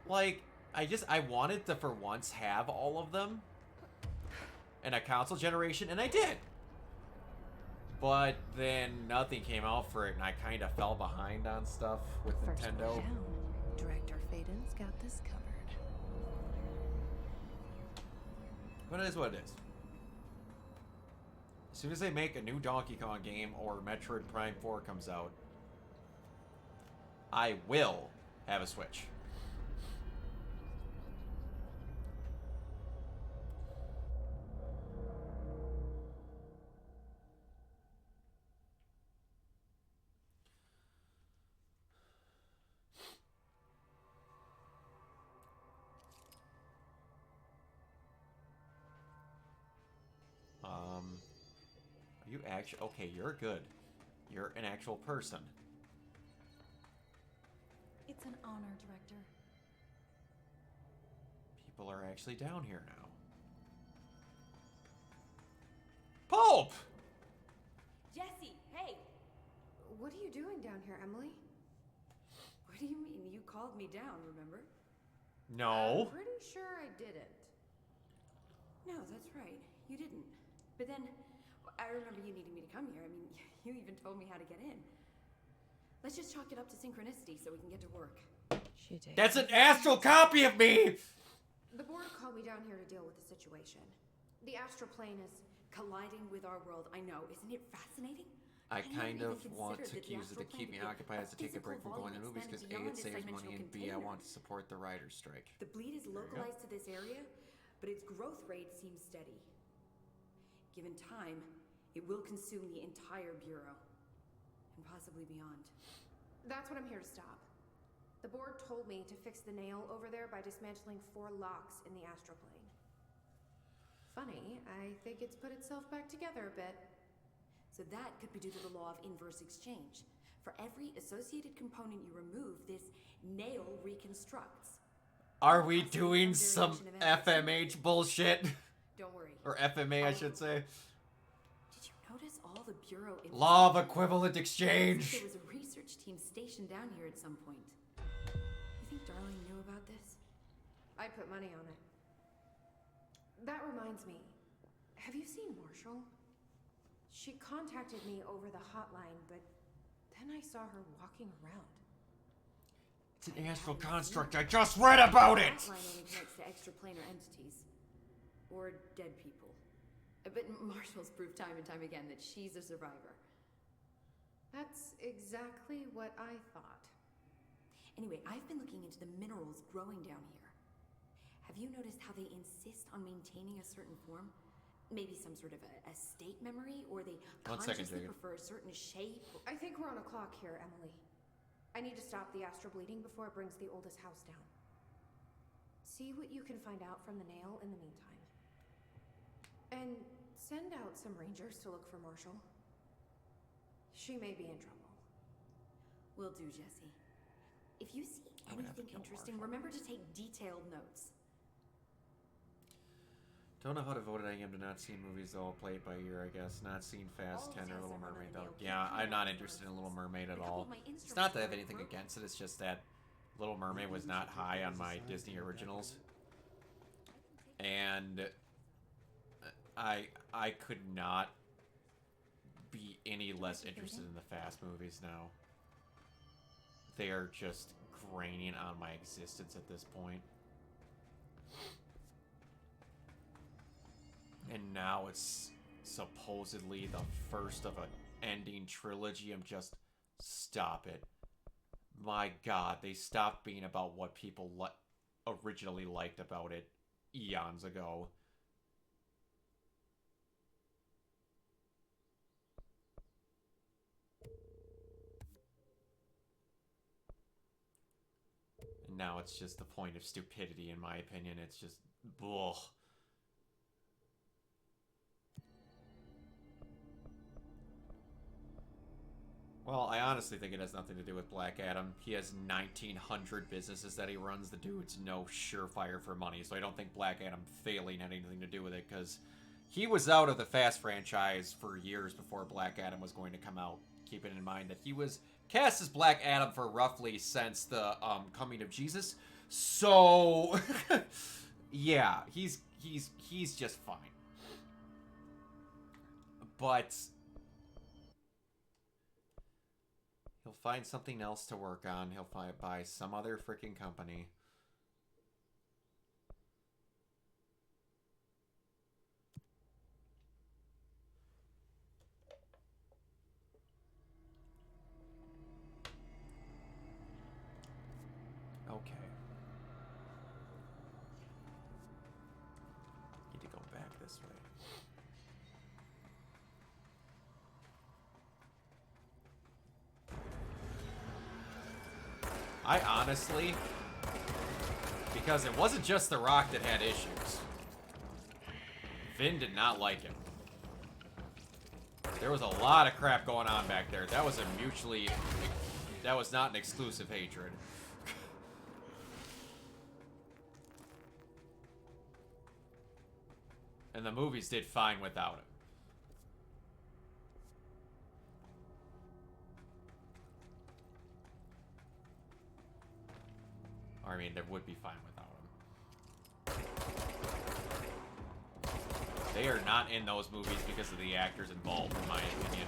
Like, I wanted to for once have all of them in a console generation, and I did. But then nothing came out for it, and I kind of fell behind on stuff with First Nintendo. one down. Director Faden's got this covered. But it is what it is. As soon as they make a new Donkey Kong game or Metroid Prime 4 comes out, I will have a Switch. Are you actually... Okay, you're good. You're an actual person. It's an honor, Director. People are actually down here now. Pope! Jesse, hey! What are you doing down here, Emily? What do you mean? You called me down, remember? No. I'm pretty sure I didn't. No, that's right. You didn't. But then, I remember you needing me to come here. I mean, you even told me how to get in. Let's just chalk it up to synchronicity so we can get to work. She did. That's an astral copy of me! The board called me down here to deal with the situation. The astral plane is Colliding with our world, I know. Isn't it fascinating? I hadn't kind even of want considered to that the use it to astral keep plane me could be occupied as to take a break from physical going to volume movies because A, expanded it beyond saves this money, and B, I dimensional want to support the writer's strike. The bleed is There you go. localized to this area, but its growth rate seems steady. Given time, it will consume the entire Bureau, and possibly beyond. That's what I'm here to stop. The board told me to fix the nail over there by dismantling 4 locks in the astral plane. Funny, I think it's put itself back together a bit. So that could be due to the law of inverse exchange. For every associated component you remove, this nail reconstructs. Are we doing some FMH bullshit? Don't worry. Or FMA, I should say. Did you notice all the Bureau... Law of equivalent There exchange. was a research team stationed down here at some point. You think Darling knew about this? I put money on it. That reminds me. Have you seen Marshall? She contacted me over the hotline, but then I saw her walking around. It's an astral construct. I just read about it! That line only connects to extraplanar entities. Or dead people. But Marshall's proved time and time again that she's a survivor. That's exactly what I thought. Anyway, I've been looking into the minerals growing down here. Have you noticed how they insist on maintaining a certain form? Maybe some sort of a state memory? Or they 1 second, consciously Jacob. prefer a certain shape? I think we're on a clock here, Emily. I need to stop the astral bleeding before it brings the oldest house down. See what you can find out from the nail in the meantime. And send out some rangers to look for Marshall. She may be in trouble. Will do, Jesse. If you see I'm gonna have to anything kill interesting, Marshall. remember to take detailed notes. Don't know how devoted I am to not seeing movies, though. I'll play it by ear, I guess. Not seen Fast 10 or Little Mermaid, though. Yeah, I'm not interested in Little Mermaid at all. It's not that I have anything against it, it's just that Little Mermaid was not high on my Disney originals. And I could not be any less interested in the Fast movies now. They are just graining on my existence at this point. And now it's supposedly the first of an ending trilogy. I'm just... Stop it. My God, they stopped being about what people originally liked about it eons ago. And now it's just the point of stupidity, in my opinion. It's just... Ugh. Well, I honestly think it has nothing to do with Black Adam. He has 1,900 businesses that he runs. The dude's no surefire for money, so I don't think Black Adam failing had anything to do with it, because he was out of the Fast franchise for years before Black Adam was going to come out. Keeping in mind that he was cast as Black Adam for roughly since the coming of Jesus. So, yeah, he's just fine. But... he'll find something else to work on. He'll buy some other freaking company. Okay. Need to go back this way. I honestly, because it wasn't just The Rock that had issues. Vin did not like him. There was a lot of crap going on back there. That was that was not an exclusive hatred. And the movies did fine without him. I mean, they would be fine without him. They are not in those movies because of the actors involved, in my opinion.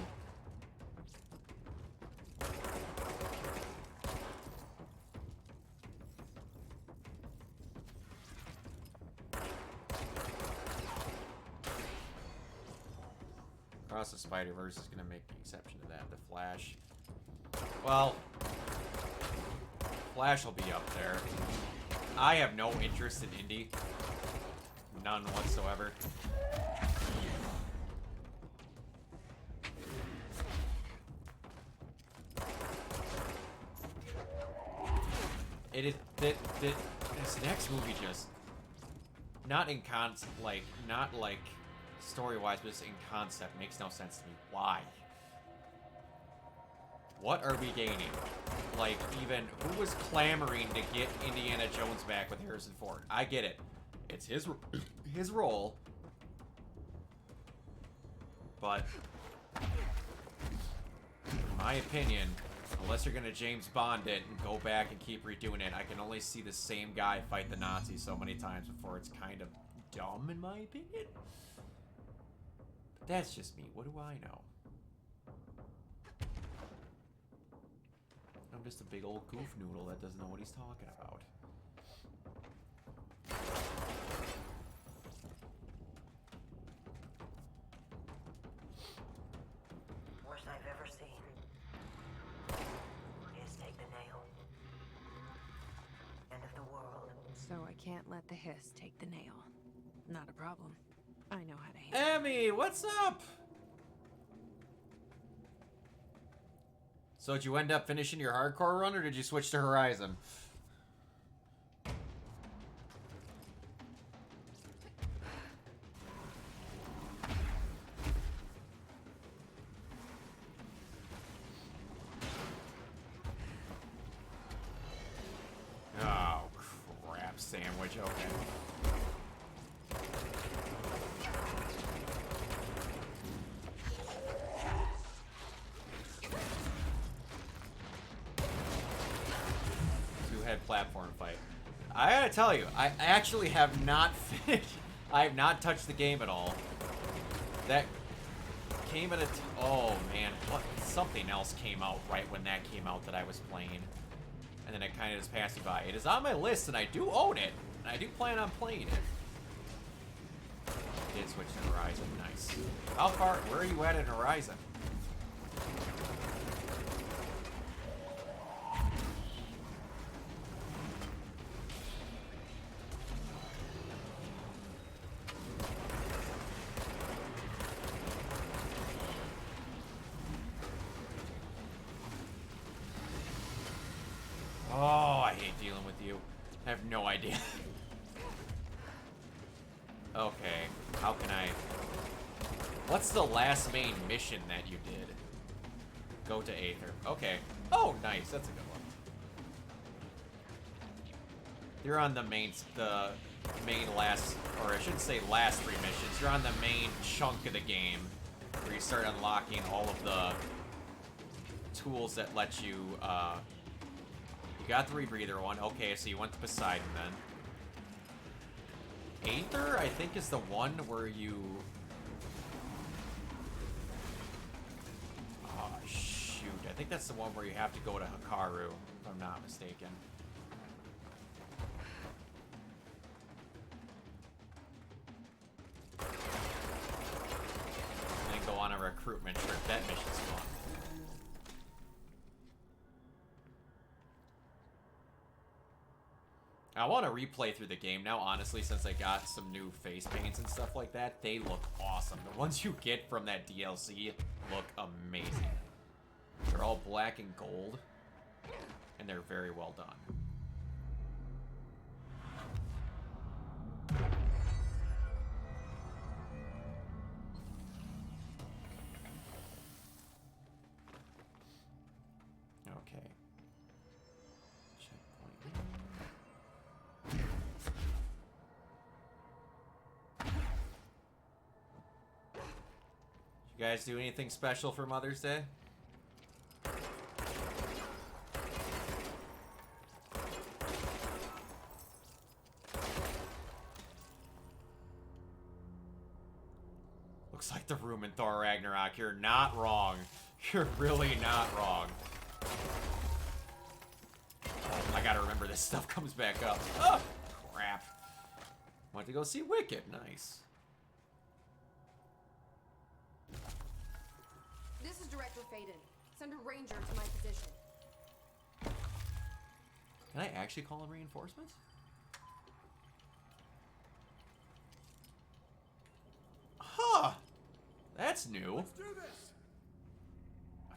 Across the Spider-Verse is going to make the exception to that. The Flash. Well... Flash will be up there. I have no interest in Indy. None whatsoever. This next movie just... not like story-wise, but just in concept, makes no sense to me. Why? What are we gaining? Like, even, who was clamoring to get Indiana Jones back with Harrison Ford? I get it. It's his role. But, in my opinion, unless you're going to James Bond it and go back and keep redoing it, I can only see the same guy fight the Nazis so many times before it's kind of dumb, in my opinion. But that's just me. What do I know? I'm just a big old goof noodle that doesn't know what he's talking about. Worst I've ever seen is take the nail. End of the world. So I can't let the hiss take the nail. Not a problem. I know how to handle Emmy, what's up? So did you end up finishing your hardcore run, or did you switch to Horizon? Oh, crap sandwich, okay. platform fight. I gotta tell you, I actually have not finished. I have not touched the game at all. That came at a... oh, man. What? Something else came out right when that came out that I was playing. And then it kind of just passed me by. It is on my list, and I do own it. And I do plan on playing it. Did switch to Horizon. Nice. How far... where are you at in Horizon? Oh, I hate dealing with you. I have no idea. Okay, how can I... what's the last main mission that you did? Go to Aether. Okay. Oh, nice. That's a good one. You're on the main last... or I shouldn't say last 3 missions. You're on the main chunk of the game where you start unlocking all of the tools that let you, you got the rebreather one. Okay, so you went to Poseidon then. Aether, I think, is the one where you... oh, shoot. I think that's the one where you have to go to Hikaru, if I'm not mistaken. And then go on a recruitment trip. That mission's fun. I want to replay through the game now, honestly, since I got some new face paints and stuff like that. They look awesome. The ones you get from that DLC look amazing. They're all black and gold, and they're very well done. Okay. Checkpoint. You guys do anything special for Mother's Day? Looks like the room in Thor Ragnarok. You're not wrong. You're really not wrong. I gotta remember this stuff comes back up. Oh, crap. Went to go see Wicked. Nice. This is Director Faden. Send a ranger to my position. Can I actually call in reinforcements? Huh. That's new. Let's do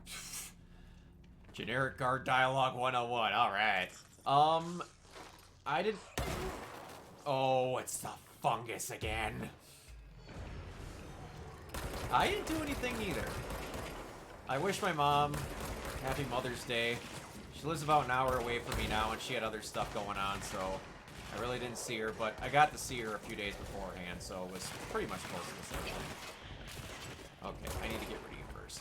this. Generic guard dialogue 101. All right. I did... oh, it's the fungus again. I didn't do anything either. I wish my mom happy Mother's Day. She lives about an hour away from me now, and she had other stuff going on, so I really didn't see her, but I got to see her a few days beforehand, so it was pretty much close to the same thing. Okay, I need to get rid of you first.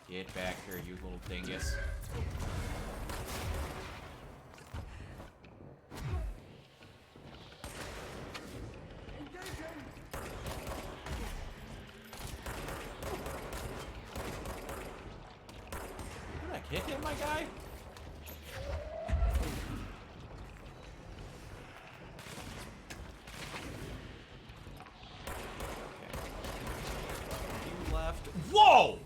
Get back here, you little dingus. Did I hit him, my guy? You left. Whoa!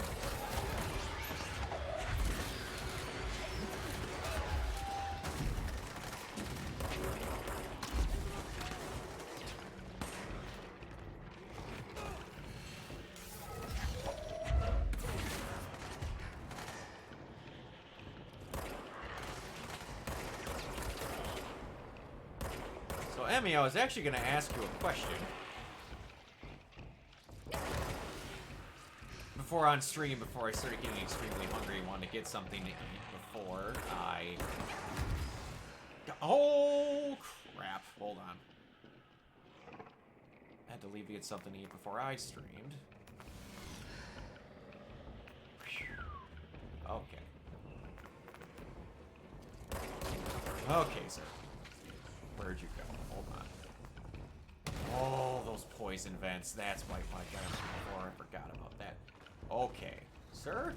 So, Emmy, I was actually going to ask you a question. Before on stream, before I started getting extremely hungry, wanted to get something to eat before I... oh, crap. Hold on. Had to leave to get something to eat before I streamed. Okay. Okay, sir. Where'd you go? Hold on. Oh, those poison vents. That's why I got them before. I forgot about that. Okay. Sir?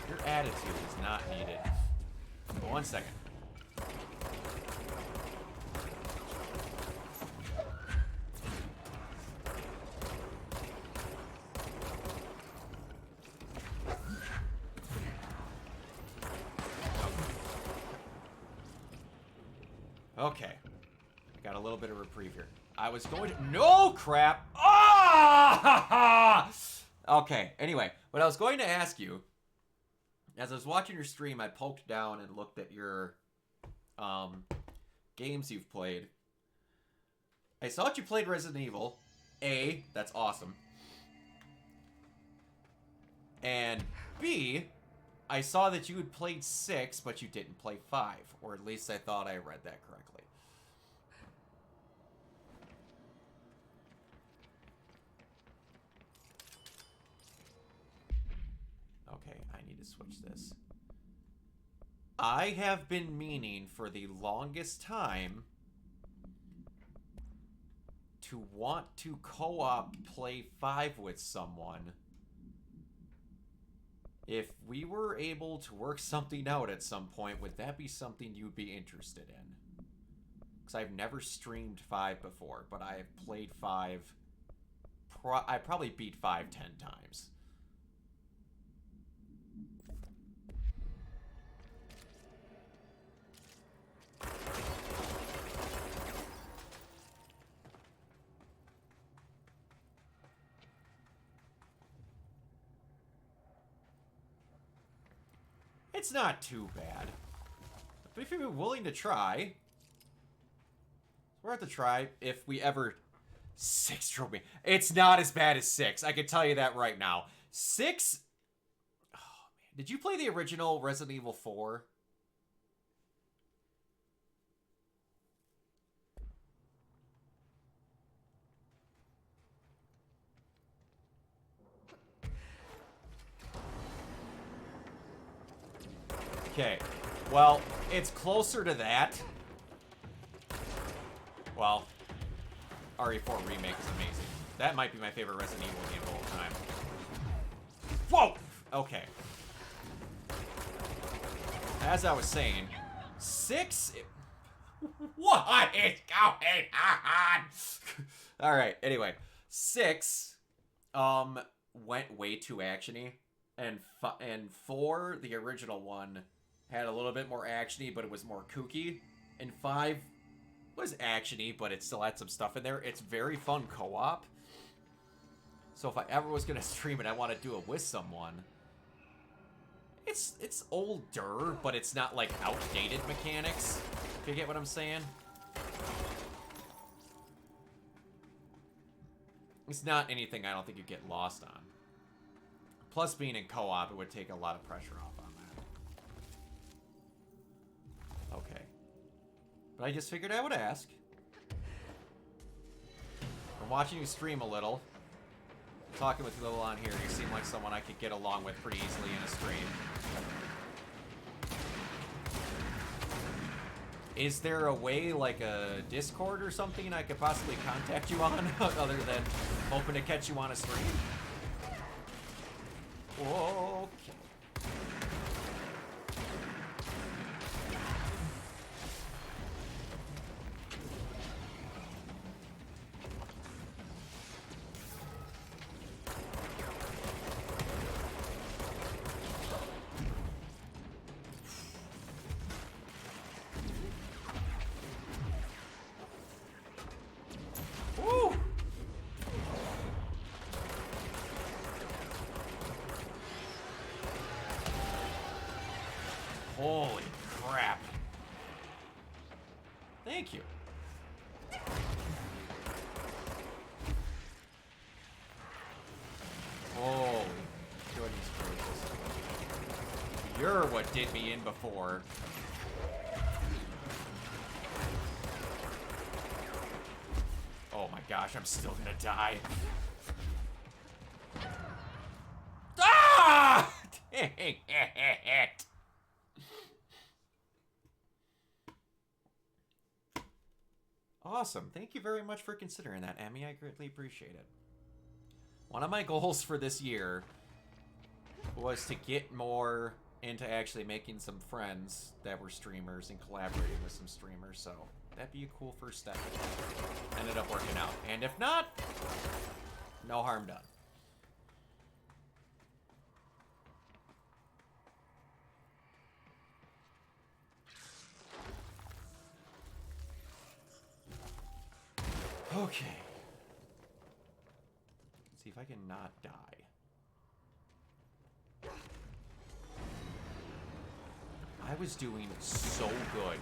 Your attitude is not needed. 1 second. Okay. I got a little bit of reprieve here. I was going to... No, crap! Ah! Okay, anyway. What I was going to ask you, as I was watching your stream, I poked down and looked at your games you've played. I saw that you played Resident Evil. A, that's awesome. And B, I saw that you had played 6, but you didn't play 5. Or at least I thought I read that correctly. Okay, I need to switch this. I have been meaning for the longest time to want to co-op play 5 with someone. If we were able to work something out at some point, would that be something you'd be interested in? Because I've never streamed 5 before, but I have played 5. I probably beat 5 10 times. It's not too bad. But if you're willing to try, we're at the try if we ever... 6 drove me. It's not as bad as 6. I can tell you that right now. 6... Oh, man. Did you play the original Resident Evil 4? Okay, well, it's closer to that. Well, RE4 Remake is amazing. That might be my favorite Resident Evil game of all time. Whoa! Okay. As I was saying, 6... What is going on? Alright, anyway. 6, went way too actiony. And 4, the original one, had a little bit more actiony, but it was more kooky. And 5 was actiony, but it still had some stuff in there. It's very fun co-op. So if I ever was gonna stream it, I want to do it with someone. It's older, but it's not like outdated mechanics. If you get what I'm saying? It's not anything I don't think you get lost on. Plus, being in co-op, it would take a lot of pressure off on that. Okay. But I just figured I would ask. I'm watching you stream a little. Talking with you a little on here, you seem like someone I could get along with pretty easily in a stream. Is there a way, like a Discord or something, I could possibly contact you on, other than hoping to catch you on a stream? Okay. Woo! Holy crap. Thank you. Holy goodness gracious. You're what did me in before. Oh my gosh, I'm still gonna die. Ah! Dang it. Awesome. Thank you very much for considering that, Emmy. I greatly appreciate it. One of my goals for this year was to get more into actually making some friends that were streamers and collaborating with some streamers, so that'd be a cool first step. Ended up working out. And if not, no harm done. Okay. Let's see if I can not die. I was doing so good.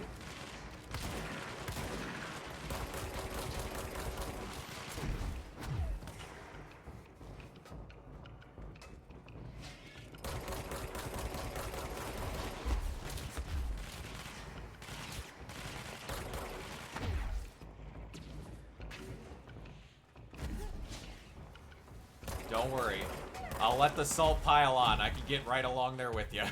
Don't worry. I'll let the salt pile on. I can get right along there with you.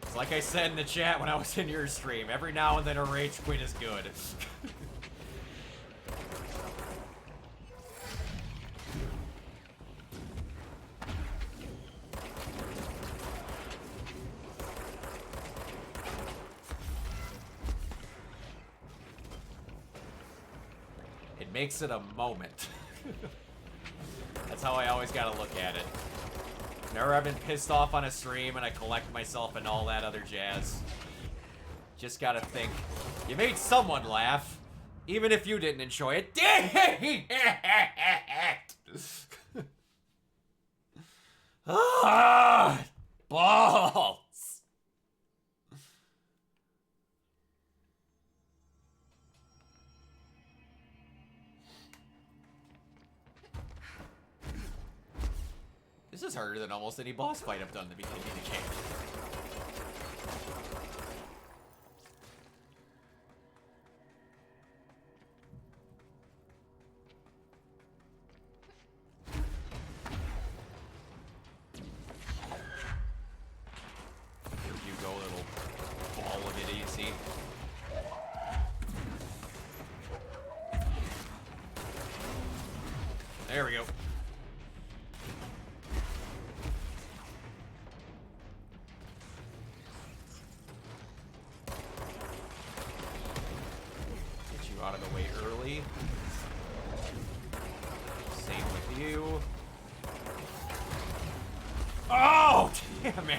It's like I said in the chat when I was in your stream. Every now and then a rage quit is good. Makes it a moment. That's how I always gotta look at it. Whenever I've been pissed off on a stream and I collect myself and all that other jazz, just gotta think, you made someone laugh, even if you didn't enjoy it. Dang it! Ah, balls! This is harder than almost any boss fight I've done in the beginning of the game. Here you go, little ball of idiocy. There we go. Out of the way early. Same with you. Oh, damn it!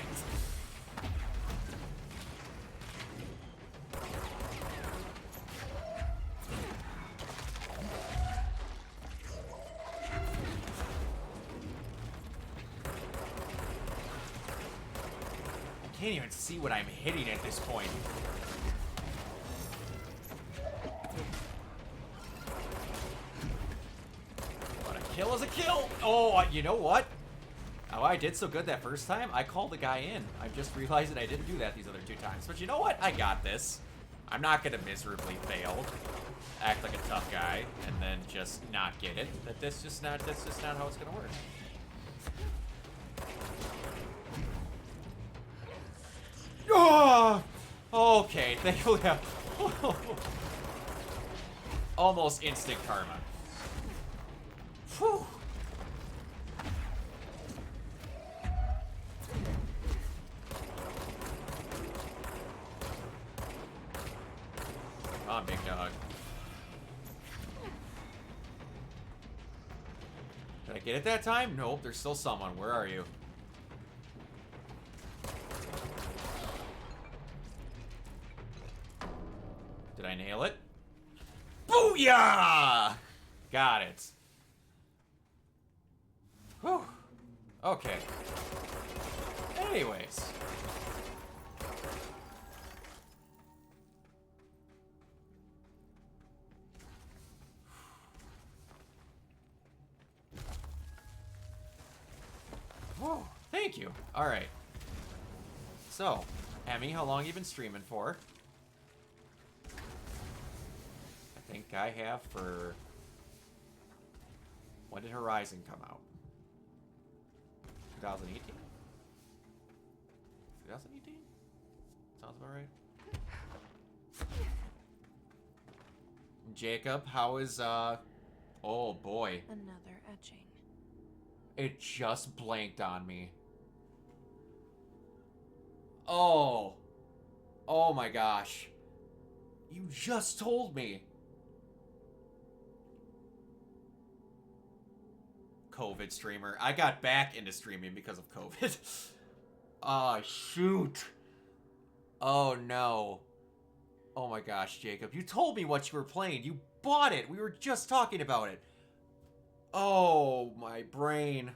I can't even see what I'm hitting at this point. Kill is a kill! Oh, you know what? Oh, I did so good that first time. I called the guy in. I'm just realizing I didn't do that these other two times. But you know what? I got this. I'm not gonna miserably fail. Act like a tough guy and then just not get it. That's just not how it's gonna work. Oh! Okay, thankfully. Almost instant karma. Whew. Come on, big dog. Did I get it that time? Nope, there's still someone. Where are you? Did I nail it? Booyah! Got it. Whew. Okay. Anyways. Whoa, thank you. All right. So, Emmy, how long have you been streaming for? I think I have for... When did Horizon come out? 2018? 2018? Sounds about right. Jacob, how is, oh boy. Another etching. It just blanked on me. Oh. Oh my gosh. You just told me. COVID streamer. I got back into streaming because of COVID. Ah, shoot. Oh no. Oh my gosh, Jacob. You told me what you were playing. You bought it. We were just talking about it. Oh, my brain.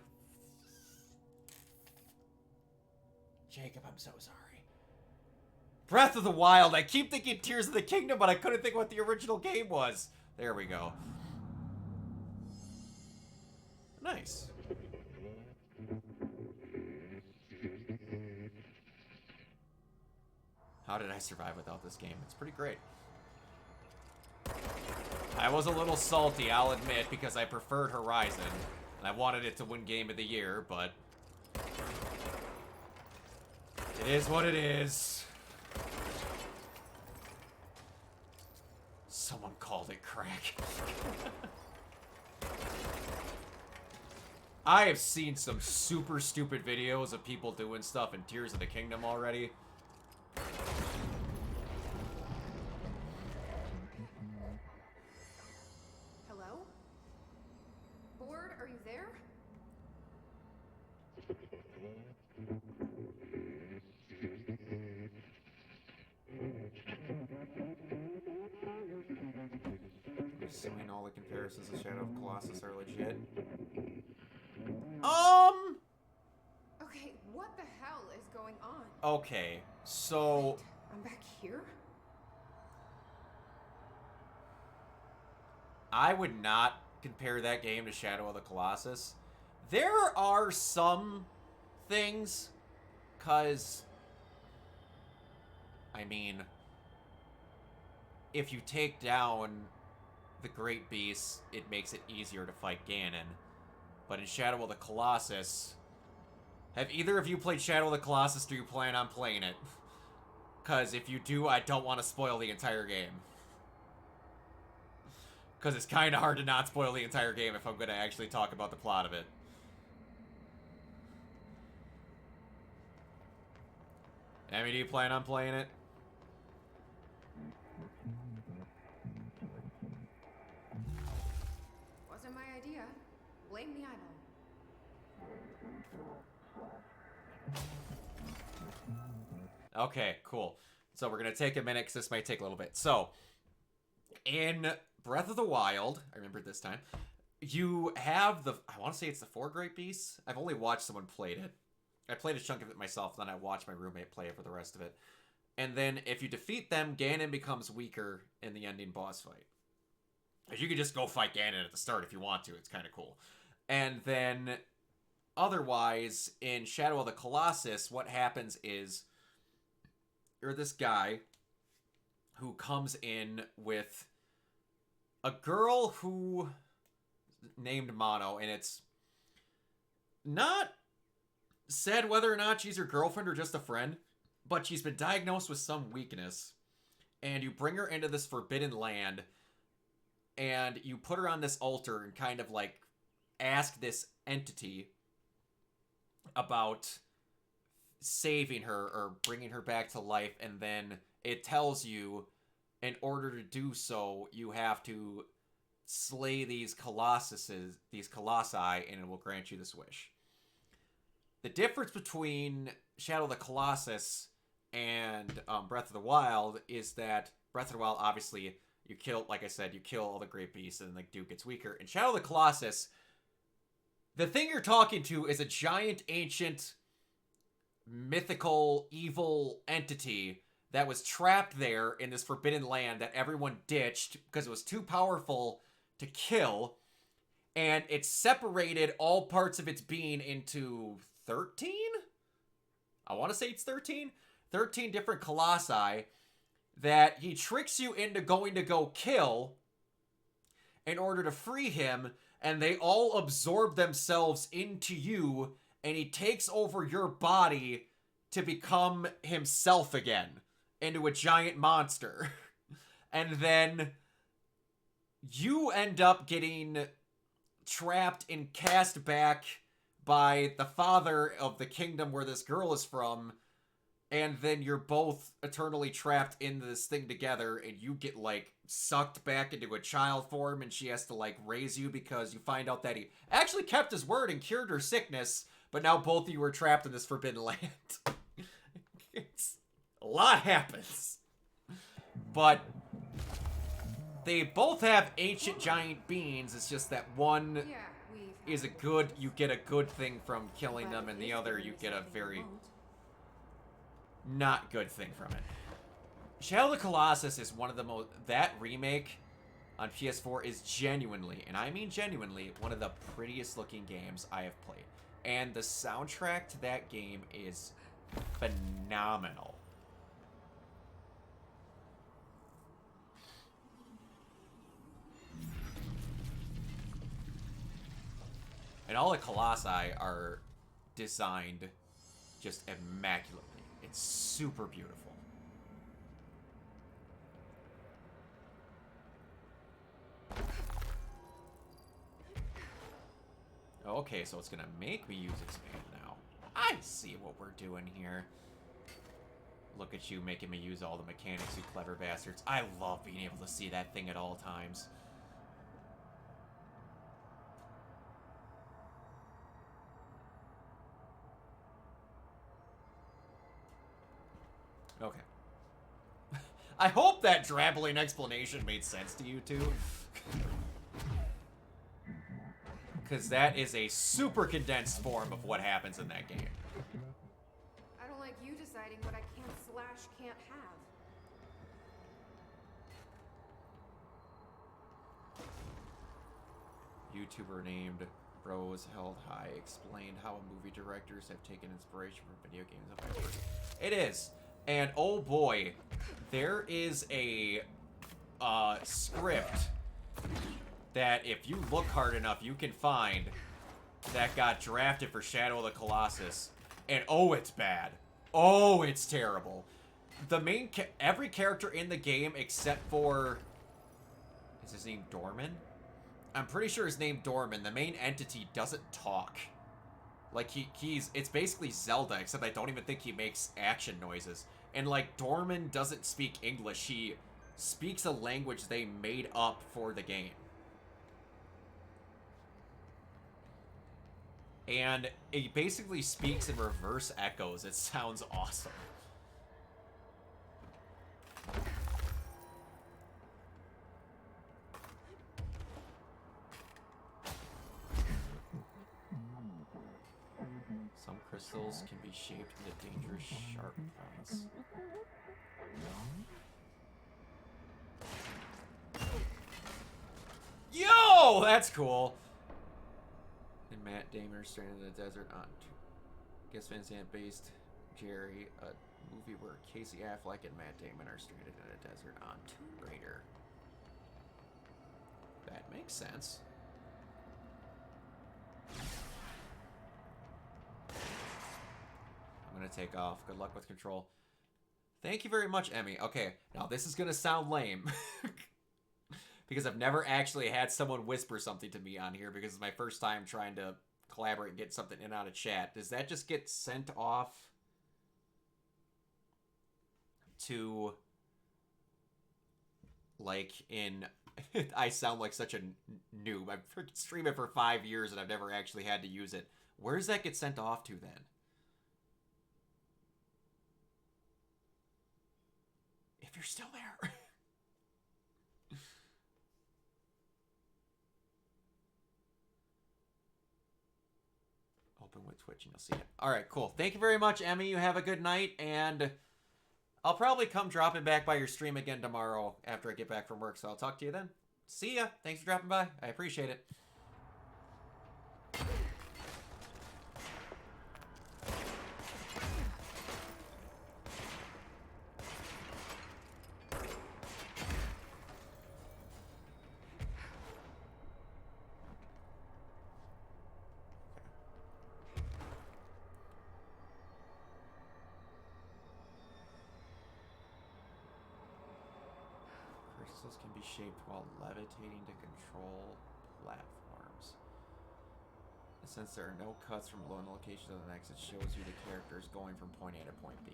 Jacob, I'm so sorry. Breath of the Wild. I keep thinking Tears of the Kingdom, but I couldn't think what the original game was. There we go. Nice. How did I survive without this game? It's pretty great. I was a little salty, I'll admit, because I preferred Horizon. And I wanted it to win Game of the Year, but... it is what it is. Someone called it crack. I have seen some super stupid videos of people doing stuff in Tears of the Kingdom already. Hello? Board, are you there? Assuming all the comparisons to Shadow of Colossus are legit. Okay, what the hell is going on? Okay, so... I'm back here? I would not compare that game to Shadow of the Colossus. There are some things, cause... I mean... if you take down the Great Beast, it makes it easier to fight Ganon. But in Shadow of the Colossus... have either of you played Shadow of the Colossus? Do you plan on playing it? Because if you do, I don't want to spoil the entire game. Because it's kind of hard to not spoil the entire game if I'm going to actually talk about the plot of it. Emmy, do you plan on playing it? Wasn't my idea. Blame the eyeball. Okay, cool. So we're going to take a minute because this might take a little bit. So, in Breath of the Wild, I remember this time, you have the, I want to say it's the 4 Great Beasts. I've only watched someone played it. I played a chunk of it myself, then I watched my roommate play it for the rest of it. And then if you defeat them, Ganon becomes weaker in the ending boss fight. Like, you can just go fight Ganon at the start if you want to. It's kind of cool. And then, otherwise, in Shadow of the Colossus, what happens is you're this guy who comes in with a girl who named Mono, and it's not said whether or not she's your girlfriend or just a friend, but she's been diagnosed with some weakness, and you bring her into this forbidden land, and you put her on this altar and kind of like ask this entity about saving her or bringing her back to life, and then it tells you in order to do so you have to slay these colossi, and it will grant you this wish. The difference between Shadow of the Colossus and Breath of the Wild is that Breath of the Wild, obviously, you kill, like I said, you kill all the Great Beasts and like Duke gets weaker. In Shadow of the Colossus, the thing you're talking to is a giant, ancient, mythical, evil entity that was trapped there in this forbidden land that everyone ditched because it was too powerful to kill, and it separated all parts of its being into 13? I want to say it's 13? 13 different colossi that he tricks you into going to go kill in order to free him, and they all absorb themselves into you, and he takes over your body to become himself again. into a giant monster. And then you end up getting trapped and cast back by the father of the kingdom where this girl is from. And then you're both eternally trapped in this thing together, and you get, like, sucked back into a child form, and she has to, like, raise you because you find out that he actually kept his word and cured her sickness, but now both of you are trapped in this forbidden land. A lot happens. But they both have ancient giant beings. It's just that one Yeah, we've is a good, you get a good thing from killing them, and the other you get a very not good thing from it. Shadow of the Colossus is one of the most, that remake on PS4 is genuinely, and I mean genuinely, one of the prettiest looking games I have played. And the soundtrack to that game is phenomenal. And all the Colossi are designed just immaculately. It's super beautiful. Okay, so it's gonna make me use expand now. I see what we're doing here. Look at you making me use all the mechanics, you clever bastards. I love being able to see that thing at all times. Okay. I hope that drabbling explanation made sense to you two. Because that is a super condensed form of what happens in that game. I don't like you deciding what I can't have. YouTuber named Rose Held High explained how movie directors have taken inspiration from video games and vice versa. It is. And oh boy, there is a script that if you look hard enough, you can find that got drafted for Shadow of the Colossus. And oh, it's bad. Oh, it's terrible. The main, every character in the game except for, is his name Dorman? I'm pretty sure his name Dorman. The main entity doesn't talk. Like, it's basically Zelda, except I don't even think he makes action noises. And, like, Dorman doesn't speak English. He speaks a language they made up for the game. And it basically speaks in reverse echoes. It sounds awesome. Some crystals can be shaped into dangerous sharp points. Yo! That's cool. And Matt Damon are stranded in the desert on Gus Van Sant based Jerry, a movie where Casey Affleck and Matt Damon are stranded in a desert on Tomb Raider. That makes sense. I'm gonna take off. Good luck with control. Thank you very much, Emmy. Okay, now this is gonna sound lame. Because I've never actually had someone whisper something to me on here because it's my first time trying to collaborate and get something in and out of chat. Does that just get sent off to, like, in... I sound like such a noob. I've freaking streamed it for 5 years and I've never actually had to use it. Where does that get sent off to then? If you're still there. Open with Twitch and you'll see it. Alright, cool. Thank you very much, Emmy. You have a good night, and I'll probably come dropping back by your stream again tomorrow after I get back from work, so I'll talk to you then. See ya. Thanks for dropping by. I appreciate it. Crystals can be shaped while levitating to control platforms. And since there are no cuts from one location to the next, it shows you the characters going from point A to point B.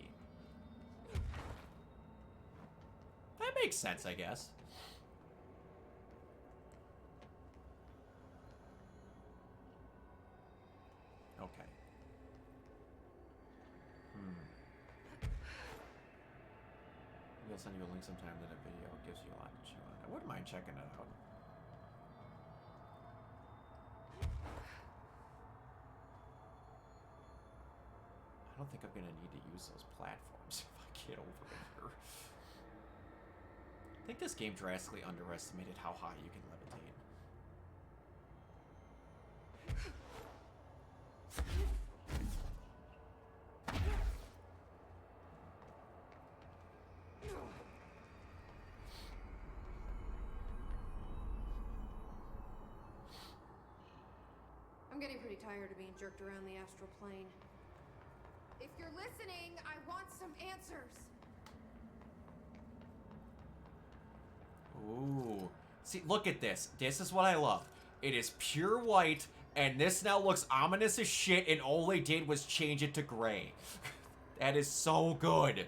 That makes sense, I guess. Okay. Maybe I'll send you a link sometime to the video. It gives you a lot to chew on. I wouldn't mind checking it out. I don't think I'm gonna need to use those platforms if I get over here. I think this game drastically underestimated how high you can levitate. I'm getting pretty tired of being jerked around the astral plane. If you're listening, I want some answers. Ooh. See, look at this. This is what I love. It is pure white, and this now looks ominous as shit, and all they did was change it to gray. That is so good.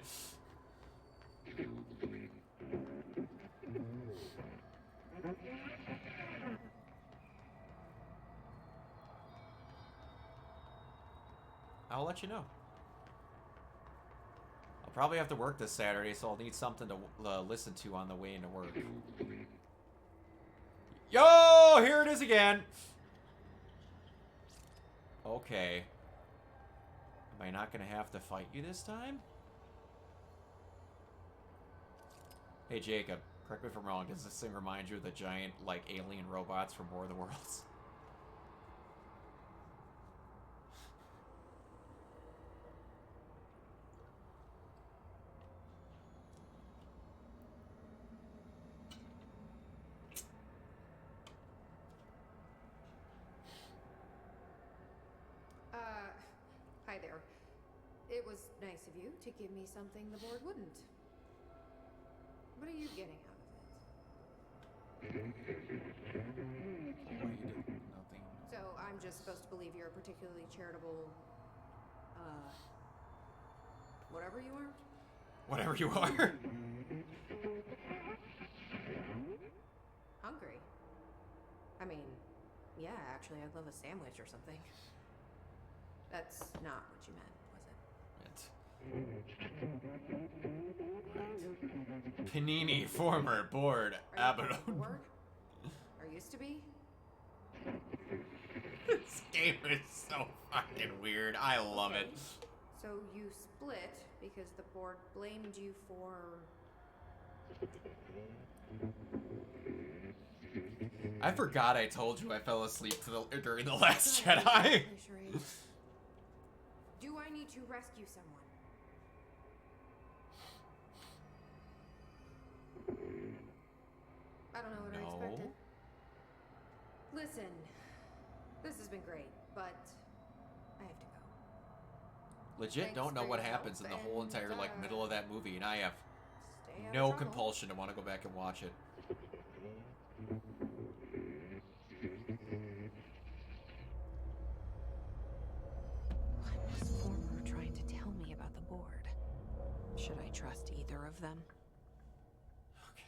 I'll let you know. I'll probably have to work this Saturday, so I'll need something to listen to on the way into work. Yo, here it is again. Okay. Am I not gonna have to fight you this time? Hey Jacob, correct me if I'm wrong, does this thing remind you of the giant, like, alien robots from War of the Worlds? Hi there. It was nice of you to give me something the board wouldn't. What are you getting out of it? Nothing. So I'm just supposed to believe you're a particularly charitable, whatever you are? Whatever you are. Hungry. I mean, yeah, actually, I'd love a sandwich or something. That's not what you meant, was it? Panini, former board, Abaddon. Bored? Or used to be? This game is so fucking weird. I love it. So you split because the board blamed you for... I forgot I told you I fell asleep during The Last Jedi. Do I need to rescue someone? I don't know what I expected. Listen, this has been great, but I have to go. Legit Thanks don't know for what your happens in help, the whole entire, and, like, middle of that movie, and I have Stay out no of trouble. compulsion to want to go back and watch it. What was Former trying to tell me about the board? Should I trust either of them? Okay.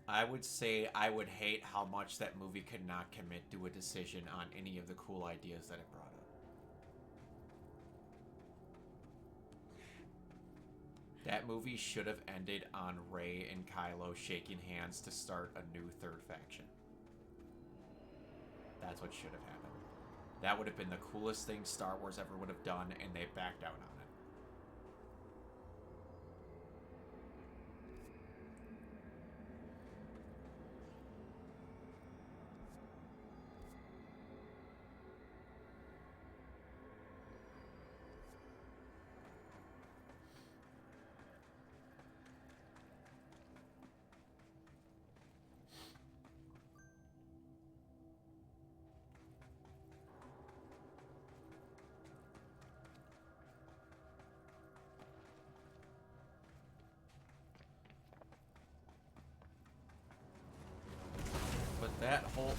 I would say I would hate how much that movie could not commit to a decision on any of the cool ideas that it brought up. That movie should have ended on Rey and Kylo shaking hands to start a new third faction. That's what should have happened. That would have been the coolest thing Star Wars ever would have done, and they backed out on it. that whole...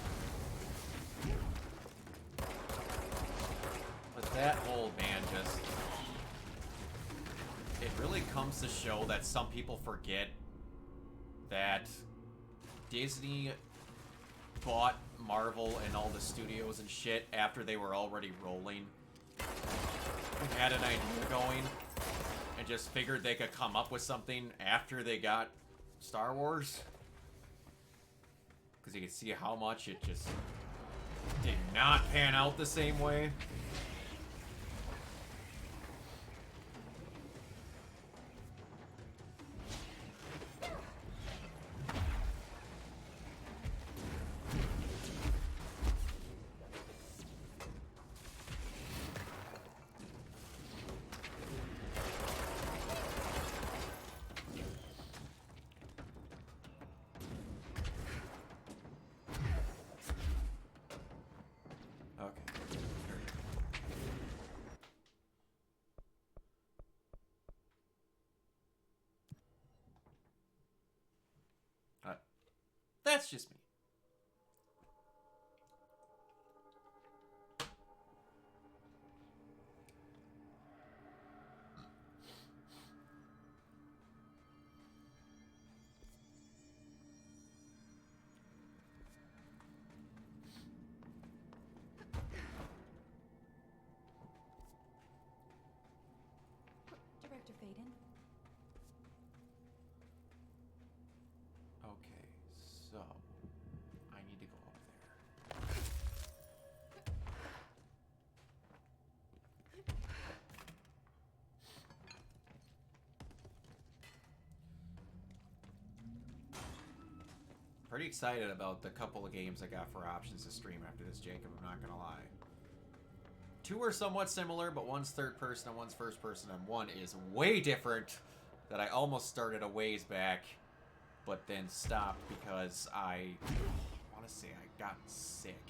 But that whole, man, just... It really comes to show that some people forget that Disney bought Marvel and all the studios and shit after they were already rolling. And had an idea going. And just figured they could come up with something after they got Star Wars. Because you can see how much it just did not pan out the same way. That's just me. Director Faden? Okay, so I need to go up there. Pretty excited about the couple of games I got for options to stream after this, Jacob, I'm not gonna lie. Two are somewhat similar, but one's third person and one's first person, and one is way different that I almost started a ways back, but then stopped because I want to say I got sick.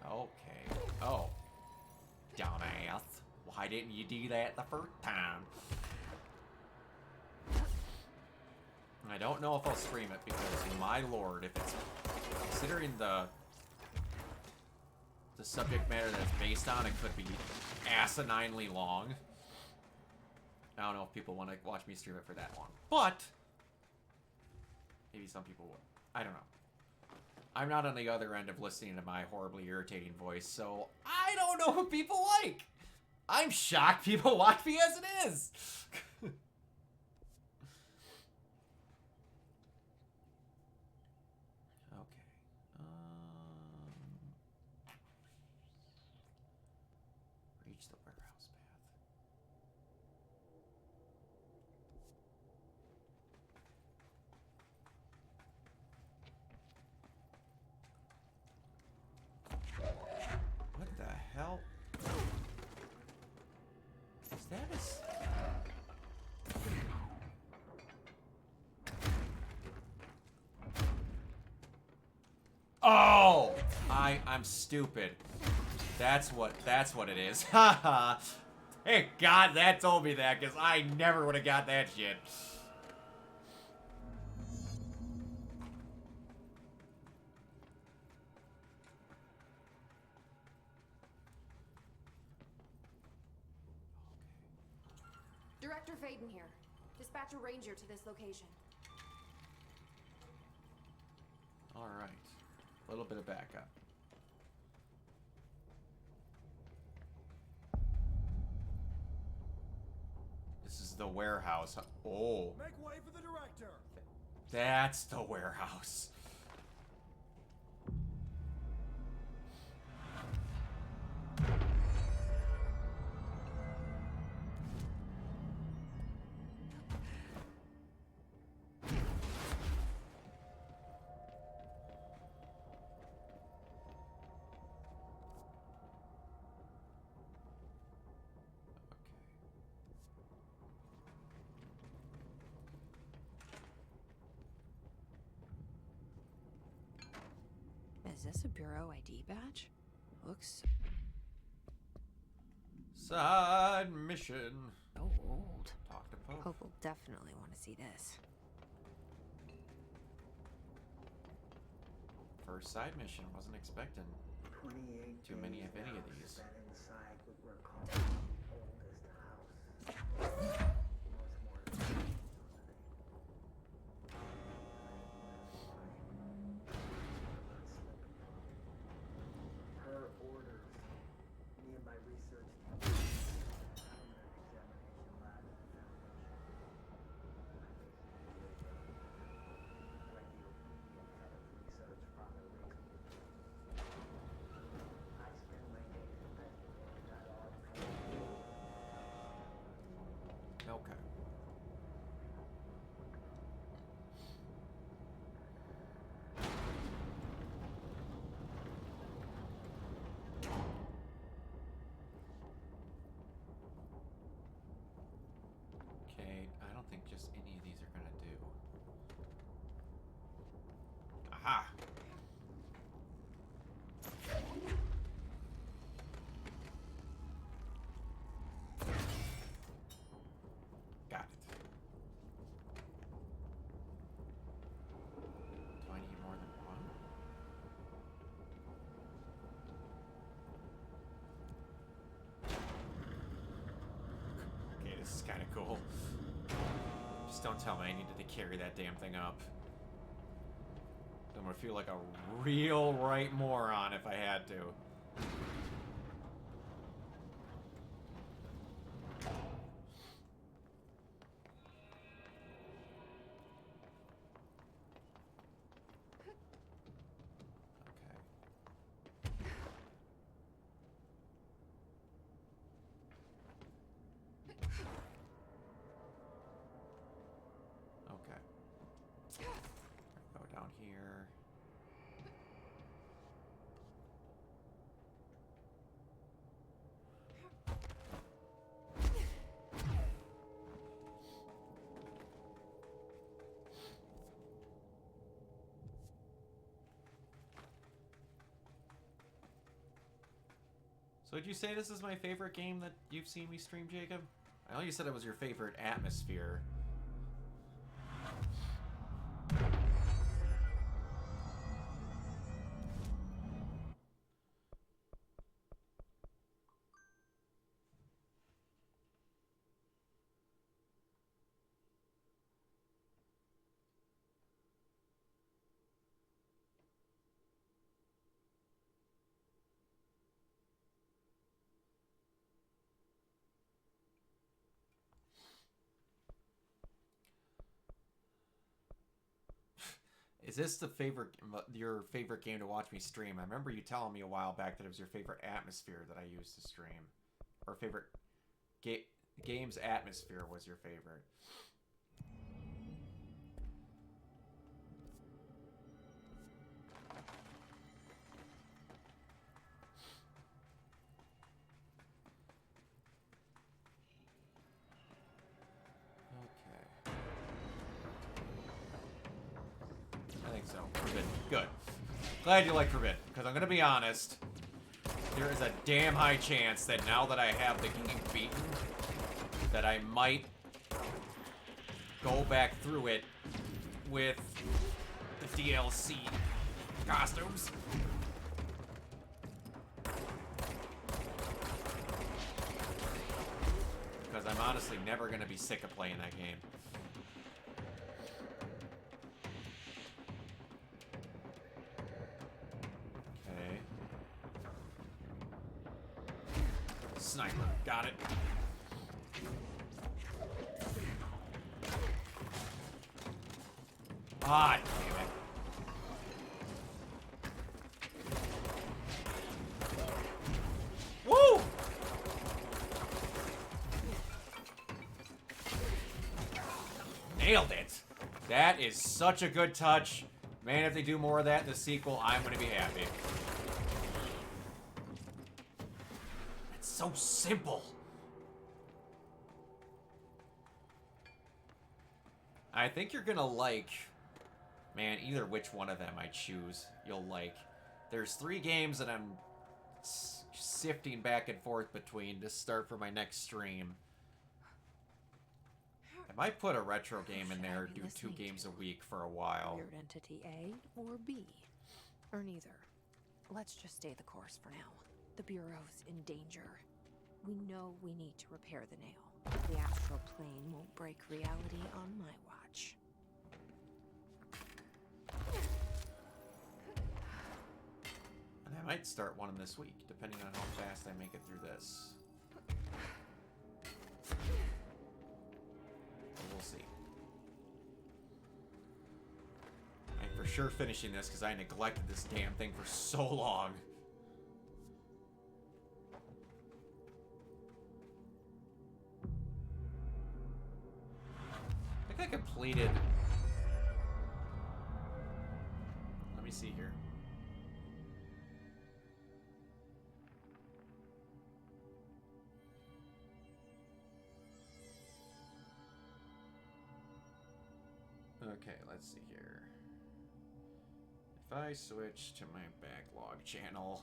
Okay. Oh. Dumbass. Why didn't you do that the first time? I don't know if I'll stream it because, my lord, if it's considering the subject matter that it's based on, it could be asininely long. I don't know if people want to watch me stream it for that long, but maybe some people would. I don't know. I'm not on the other end of listening to my horribly irritating voice, so I don't know who people like. I'm shocked people watch me as it is. Reach the warehouse path. What the hell? Is that Oh! I'm stupid. That's what it is. Haha. Thank God that told me that, because I never would have got that shit. Director Faden here. Dispatch a ranger to this location. Alright. A little bit of backup. This is the warehouse. Oh. Make way for the director. That's the warehouse. Is this a Bureau ID badge? Looks... Side mission. Oh. Hope will definitely want to see this. First side mission. Wasn't expecting 28 too many days of any now of these. spent inside what we're calling the oldest house. Much more restrictions on the name. Her orders, me and my research team, found an examination lab at the Foundation. Like the obedient head of research, Father Rick. I spend my days investigating that odd phenomenon. Okay. Okay, I don't think just any of these are gonna do. Aha! Got it. Do I need more than one? Okay, this is kind of cool. Just don't tell me I needed to carry that damn thing up. I'm gonna feel like a real right moron if I had to. Okay. Okay. Go down here. So did you say this is my favorite game that you've seen me stream, Jacob? I know you said it was your favorite atmosphere. Is this your favorite game to watch me stream? I remember you telling me a while back that it was your favorite atmosphere that I used to stream. Or favorite game's atmosphere was your favorite. Okay. I think so. Forbidden. Good. Glad you like Forbidden, because I'm going to be honest, there is a damn high chance that now that I have the game beaten, that I might go back through it with the DLC costumes. Because I'm honestly never going to be sick of playing that game. Okay. Sniper. Got it. Ah, damn it. Woo! Nailed it. That is such a good touch. Man, if they do more of that in the sequel, I'm going to be happy. It's so simple. I think you're going to like... Man, either which one of them I choose, you'll like. There's 3 games that I'm sifting back and forth between to start for my next stream. I might put a retro game in should I there, be do 2 listening games to? a week for a while. Weird entity A or B? Or neither? Let's just stay the course for now. The Bureau's in danger. We know we need to repair the nail. The astral plane won't break reality on my watch. And I might start one this week, depending on how fast I make it through this. But we'll see. I'm for sure finishing this because I neglected this damn thing for so long. I think I completed... Let me see here. Okay, let's see here. If I switch to my backlog channel...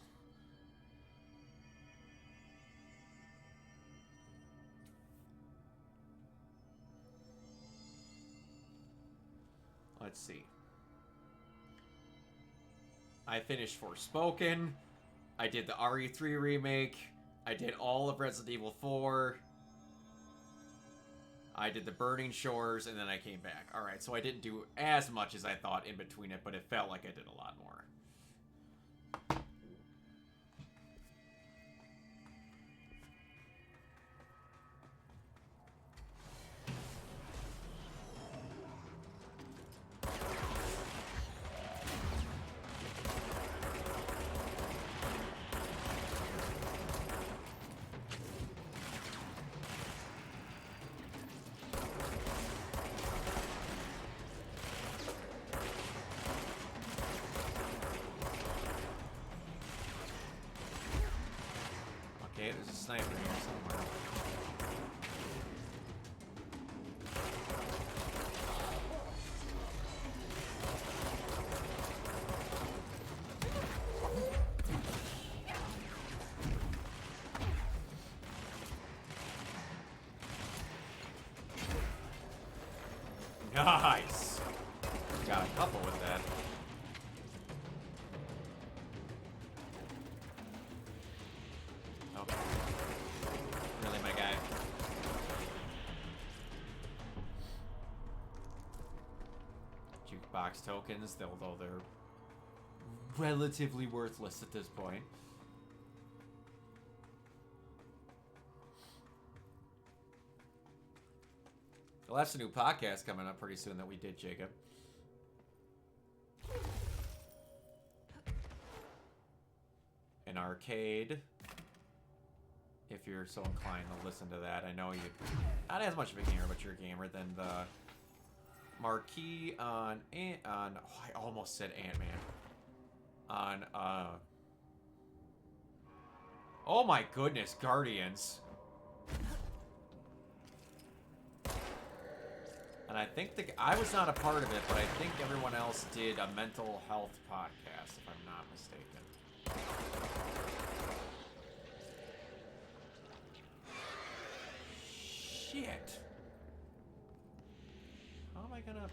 Let's see. I finished Forspoken. I did the RE3 remake. I did all of Resident Evil 4. I did the Burning Shores, and then I came back. Alright, so I didn't do as much as I thought in between it, but it felt like I did a lot more. Okay, there's a sniper here somewhere. Nice! Got a couple with that. Okay. Really, my guy? Jukebox tokens, although they're relatively worthless at this point. Well, that's a new podcast coming up pretty soon that we did, Jacob. An arcade. If you're so inclined to listen to that. I know you're not as much of a gamer, but you're a gamer. Then the marquee on oh, I almost said Ant-Man. On oh my goodness, Guardians. And I think I was not a part of it, but I think everyone else did a mental health podcast, if I'm not mistaken. Shit. How am I gonna...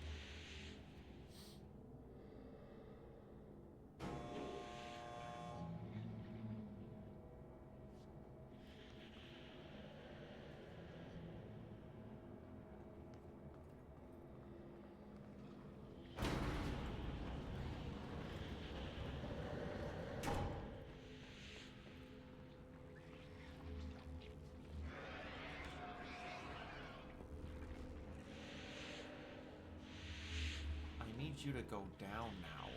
I need you to go down now.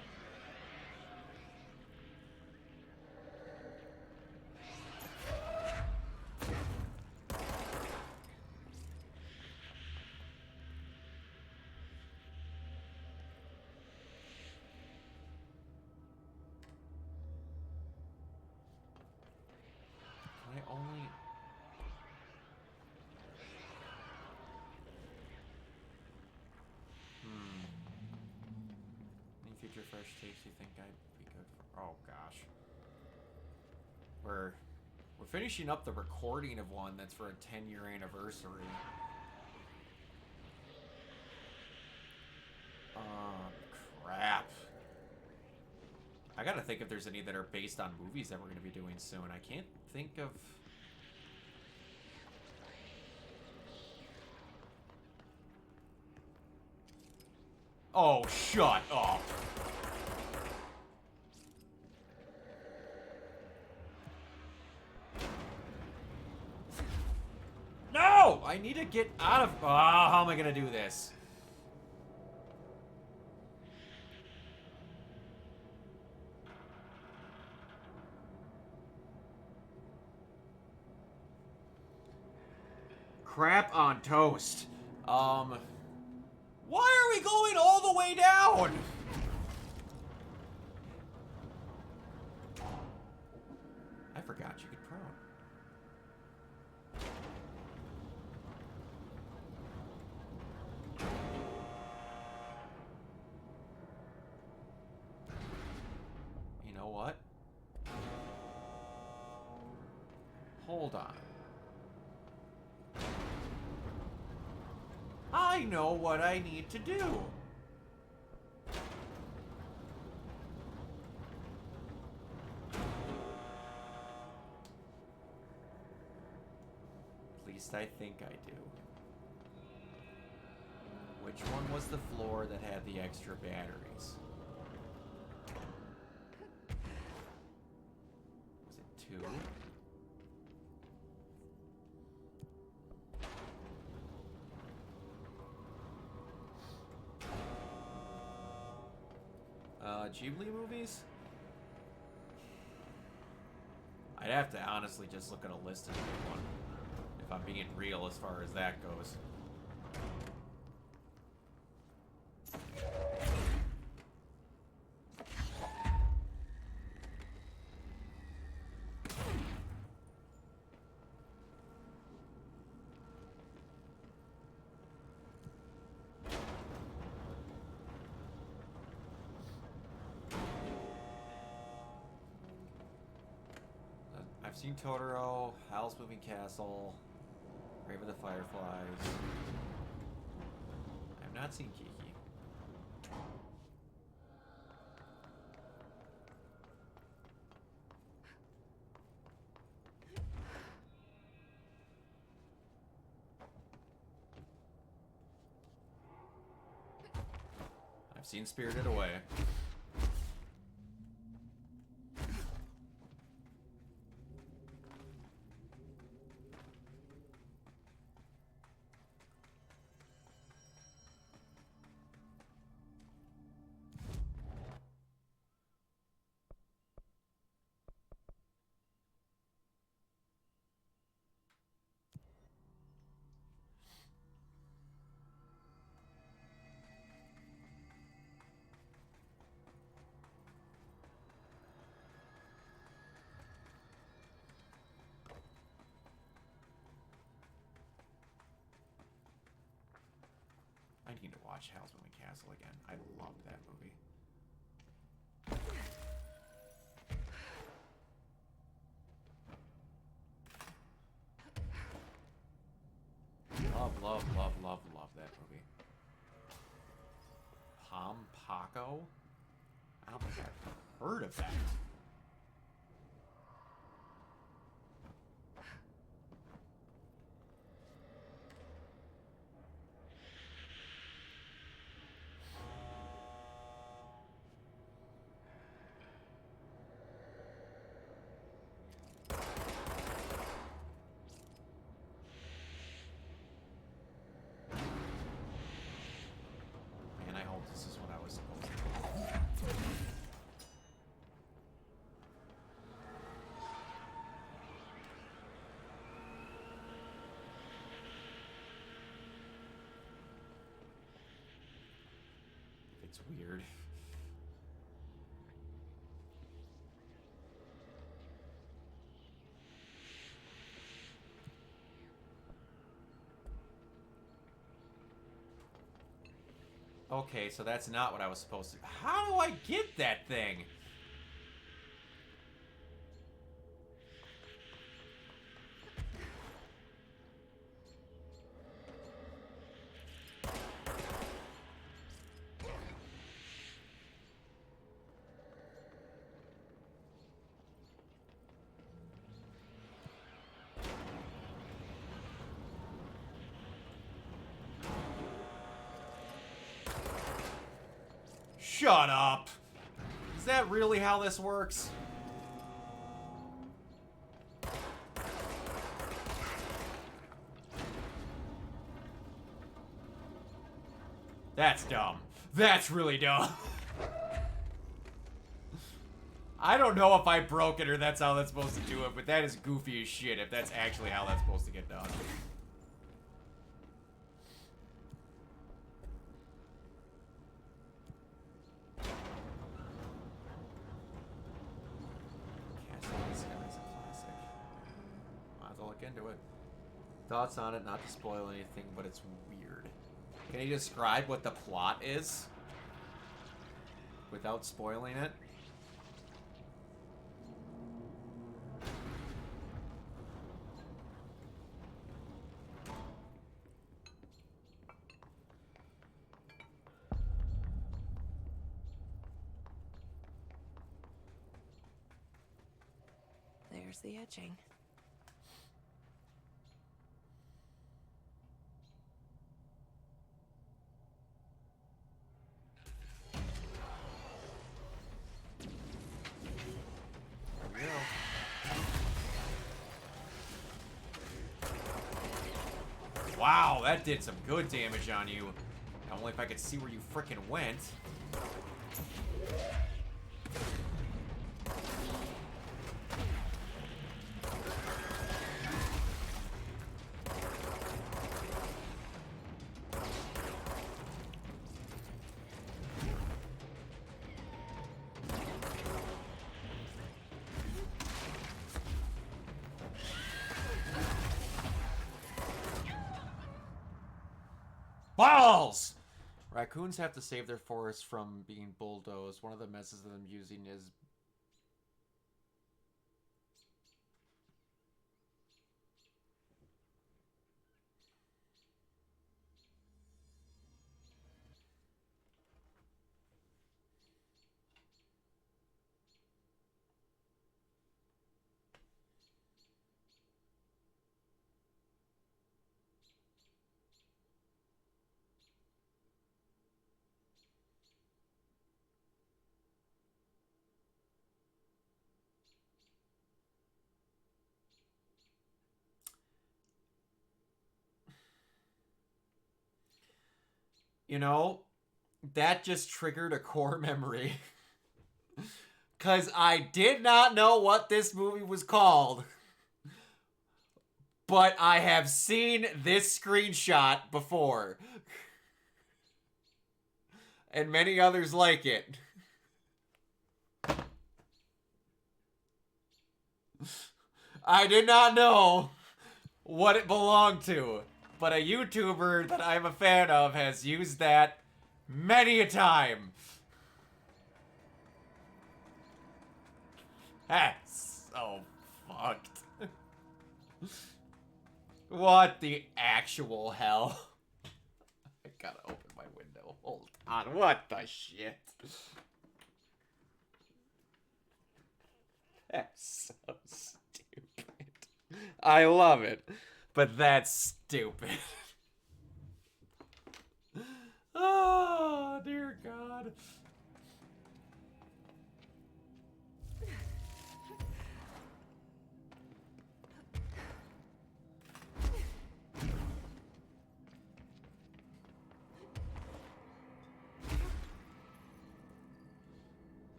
Can I only... Any future fresh takes you think I'd be good for? Oh gosh. We're finishing up the recording of one that's for a 10-year anniversary. gotta think if there's any that are based on movies that we're gonna be doing soon. I can't think of... Oh, shut up. No! I need to get out of... Ah, how am I gonna do this? Crap on toast. Why are we going all the way down? I forgot you could prone. You know what? Hold on. I know what I need to do. At least I think I do. Which one was the floor that had the extra batteries? Was it 2? Ghibli movies? I'd have to honestly just look at a list and pick one, if I'm being real as far as that goes. I've seen Totoro, Howl's Moving Castle, Grave of the Fireflies. I've not seen Kiki. I've seen Spirited Away. I need to watch Howl's Moving Castle again. I loved that movie. Love that movie. Paco? I don't think I've heard of that. This is what I was supposed to do. It's weird. Okay, so that's not what I was supposed to... How do I get that thing? Shut up. Is that really how this works? That's dumb. That's really dumb. I don't know if I broke it or that's how that's supposed to do it, but that is goofy as shit if that's actually how that's supposed to get done. Castle Sky's a classic. Might as well look into it. Thoughts on it, not to spoil anything, but it's weird. Can you describe what the plot is? Without spoiling it? There's the etching. Wow, that did some good damage on you. Only if I could see where you frickin' went. Balls! Raccoons have to save their forest from being bulldozed. One of the methods of them using is... You know, that just triggered a core memory. Because I did not know what this movie was called. But I have seen this screenshot before. And many others like it. I did not know what it belonged to. But a YouTuber that I'm a fan of has used that many a time. That's so fucked. What the actual hell? I gotta open my window. Hold on. What the shit? That's so stupid. I love it. But that's stupid. Oh, dear God.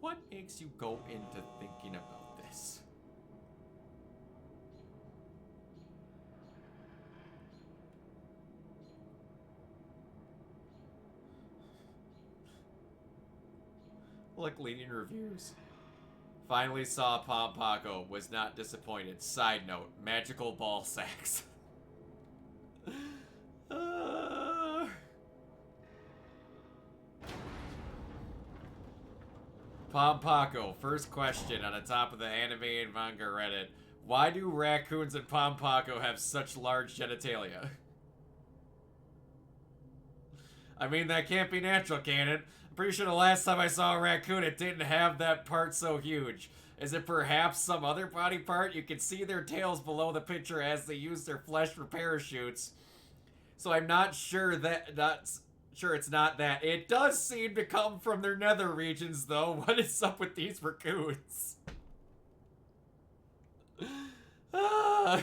What makes you go into thinking about this? Look, leading reviews. Finally saw Pom Paco, was not disappointed. Side note, magical ball sacks. Pom Paco, first question on the top of the anime and manga Reddit. Why do raccoons and Pom Paco have such large genitalia? I mean, that can't be natural, can it? I'm pretty sure the last time I saw a raccoon, it didn't have that part so huge. Is it perhaps some other body part? You can see their tails below the picture as they use their flesh for parachutes. So I'm not sure it's not that. It does seem to come from their nether regions, though. What is up with these raccoons? Ah.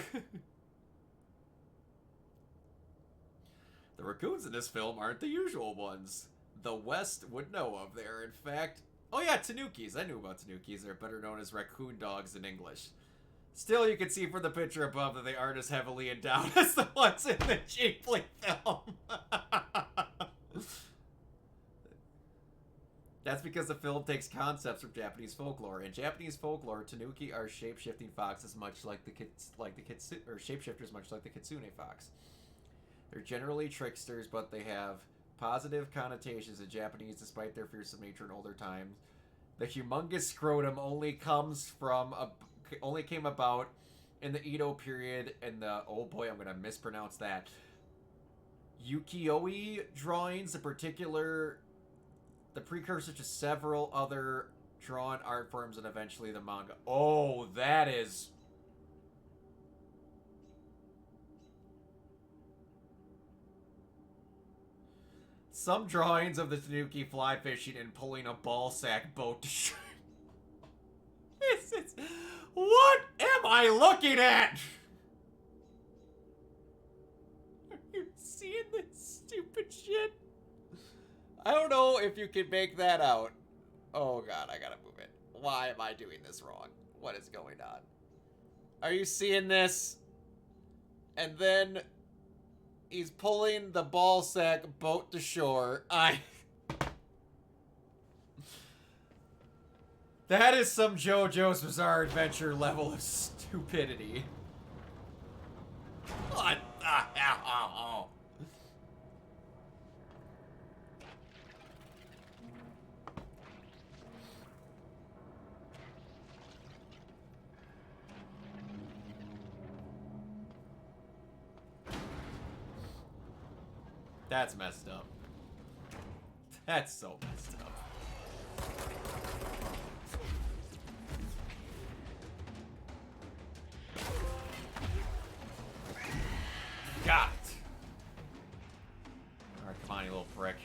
The raccoons in this film aren't the usual ones the West would know of. They are, in fact... Oh yeah, Tanukis. I knew about Tanukis. They're better known as raccoon dogs in English. Still, you can see from the picture above that they aren't as heavily endowed as the ones in the Ghibli film. That's because the film takes concepts from Japanese folklore. In Japanese folklore, Tanuki are shape-shifting foxes, much like the shapeshifters, much like the kitsune fox. They're generally tricksters, but they have positive connotations in Japanese, despite their fearsome nature in older times. The humongous scrotum only came about in the Edo period, and the, oh boy, I'm gonna mispronounce that, ukiyo-e drawings, in particular, the precursor to several other drawn art forms, and eventually the manga. Oh, that is... Some drawings of the Tanuki fly fishing and pulling a ball sack boat to shore. What am I looking at? Are you seeing this stupid shit? I don't know if you can make that out. Oh god, I gotta move it. Why am I doing this wrong? What is going on? Are you seeing this? And then he's pulling the ball sack boat to shore. That is some JoJo's Bizarre Adventure level of stupidity. What the hell? That's messed up. That's so messed up. Got it. Alright, come on, you little prick.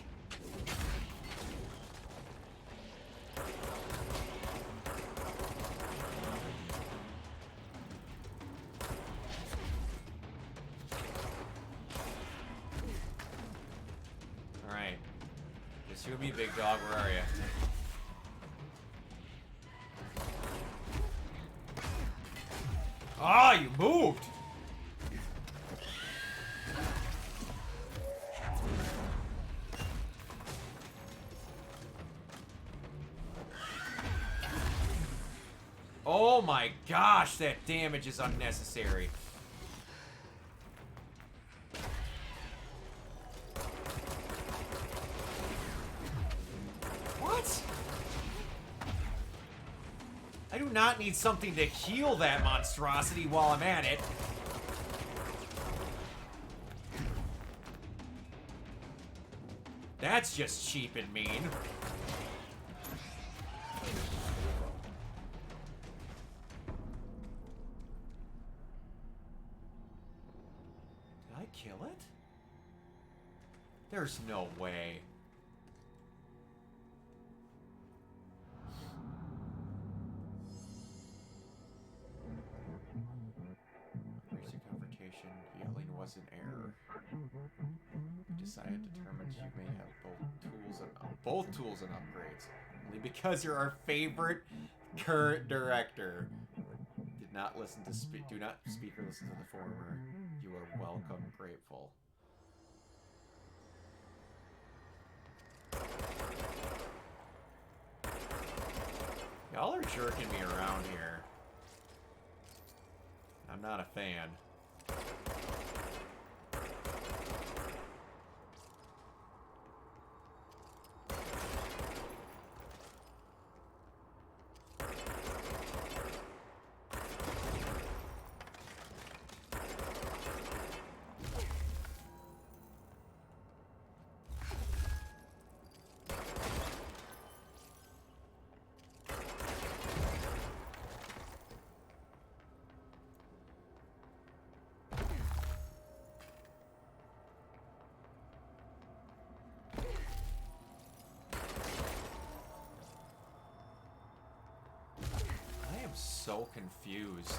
Alright. Just you and me, big dog. Where are you? Ah, you moved! Oh my gosh, that damage is unnecessary. What? I do not need something to heal that monstrosity while I'm at it. That's just cheap and mean. Did I kill it? There's no way. Basic confrontation. Yelling was an error. Decided determined you may have both tools and upgrades. Only because you're our favorite current director. Did not listen to do not speak or listen to the former. You are welcome, grateful. Y'all are jerking me around here. I'm not a fan. so confused.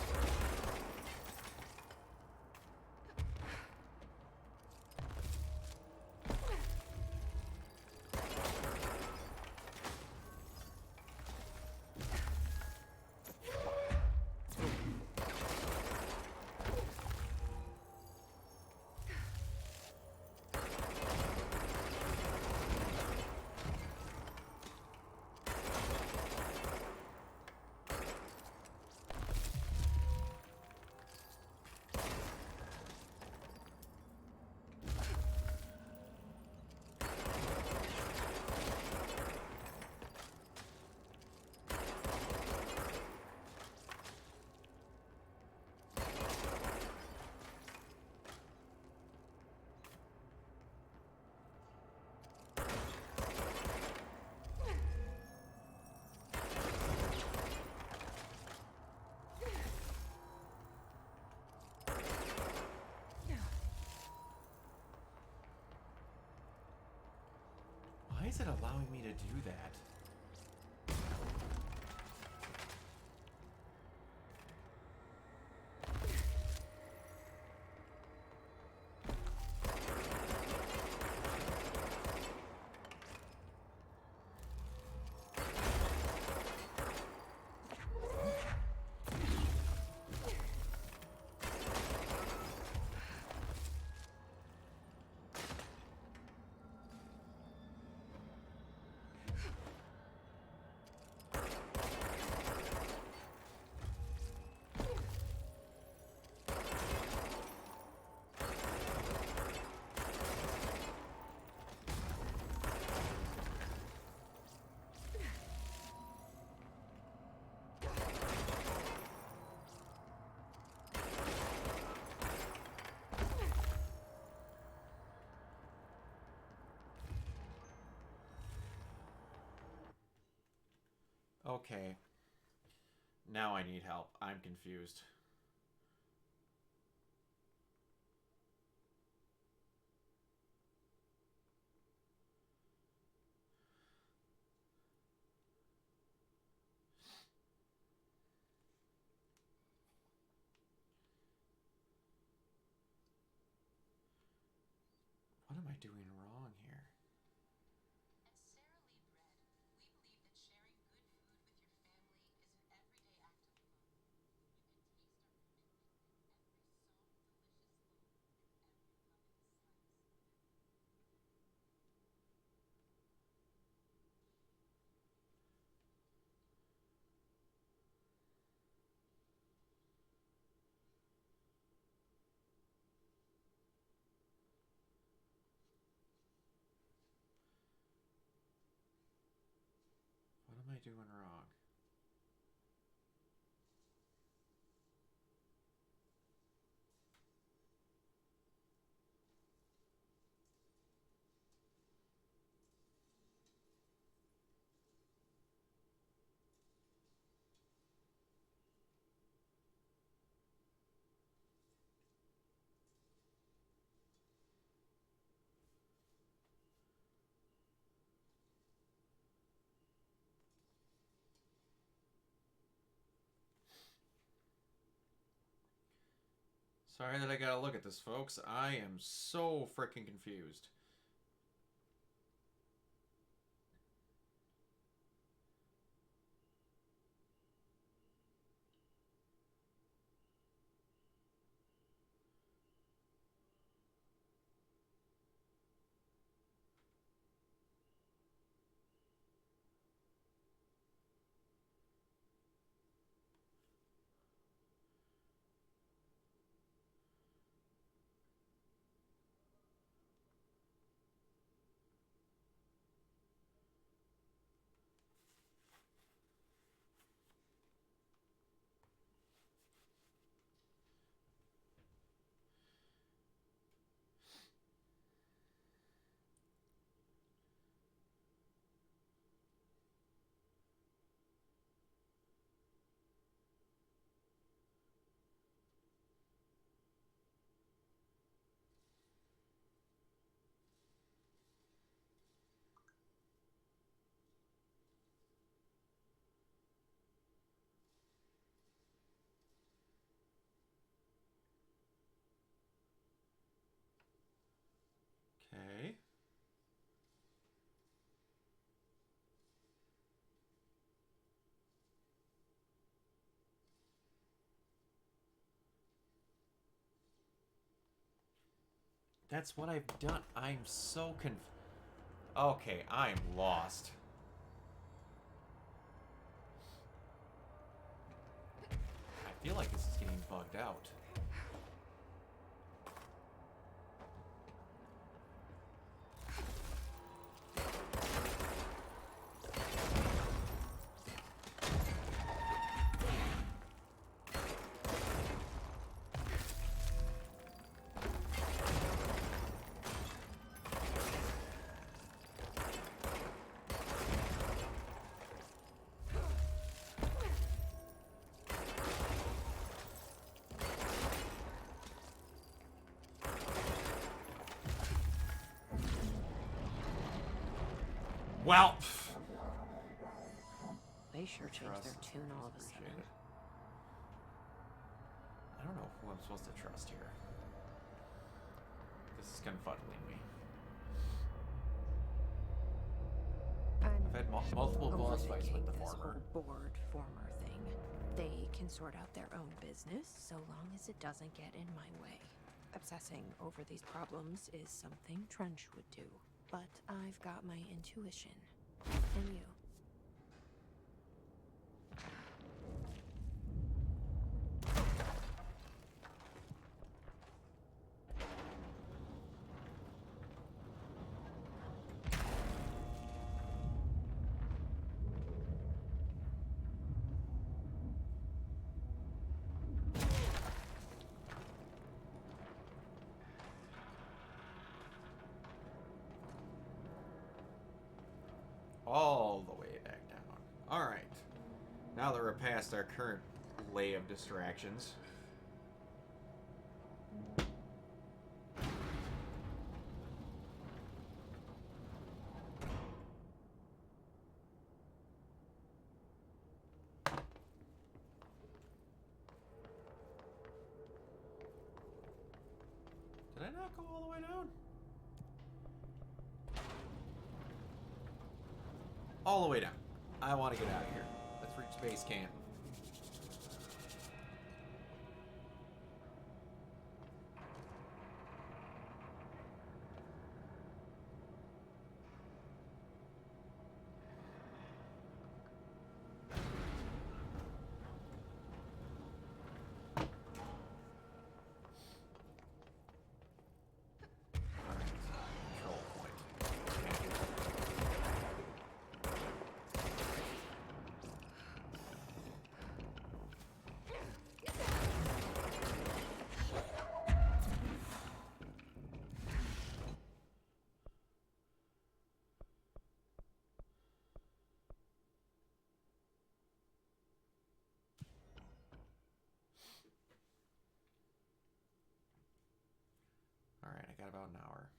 Why is it allowing me to do that? Okay. Now I need help. I'm confused. What am I doing wrong here? What am I doing wrong? Sorry that I gotta look at this, folks. I am so freaking confused. Okay. That's what I've done. I'm so Okay, I'm lost. I feel like this is getting bugged out. Well, They sure changed Trust their is tune all of a appreciated. sudden. I don't know who I'm supposed to trust here. This is confuddling me. I've had multiple boss fights with the Overthinking this former. whole board former thing. They can sort out their own business so long as it doesn't get in my way. Obsessing over these problems is something Trench would do, but I've got my intuition. And you. All the way back down. Alright. Now that we're past our current lay of distractions. Did I not go all the way down? All the way down. I want to get out of here. Let's reach base camp. Alright. Control point. Alright, I got about an hour.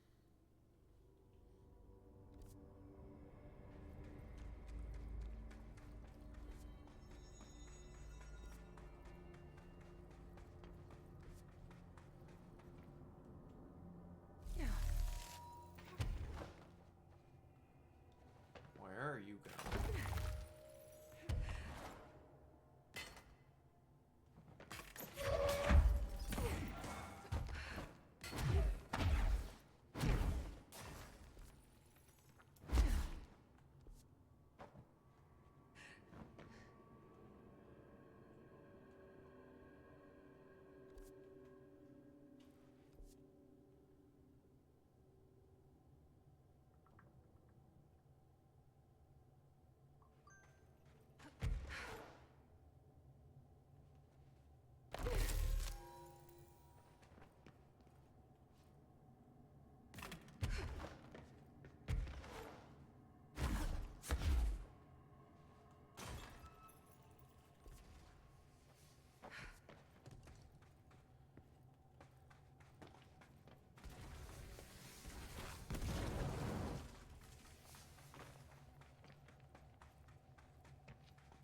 Yeah. Where are you going?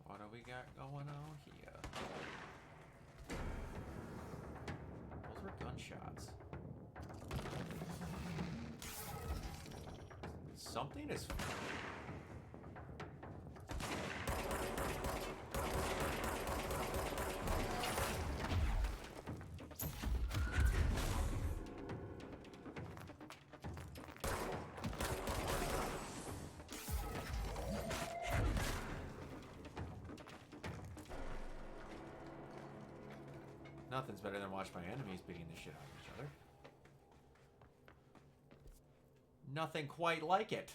What do we got going on here? Those were gunshots. Something is... Nothing's better than watch my enemies beating the shit out of each other. Nothing quite like it.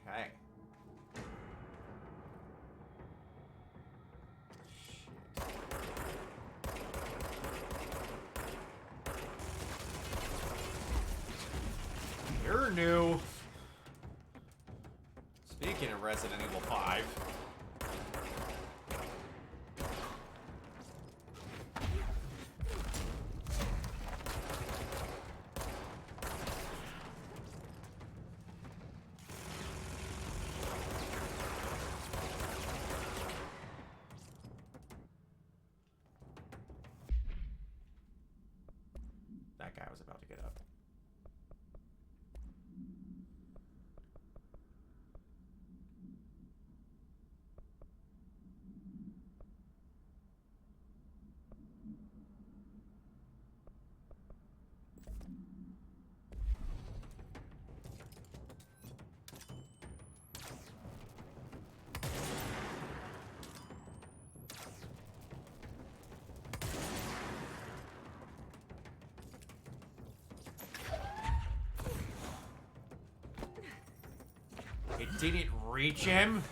Okay. You're new. Speaking of Resident Evil 5. That guy was about to get up. It didn't reach him?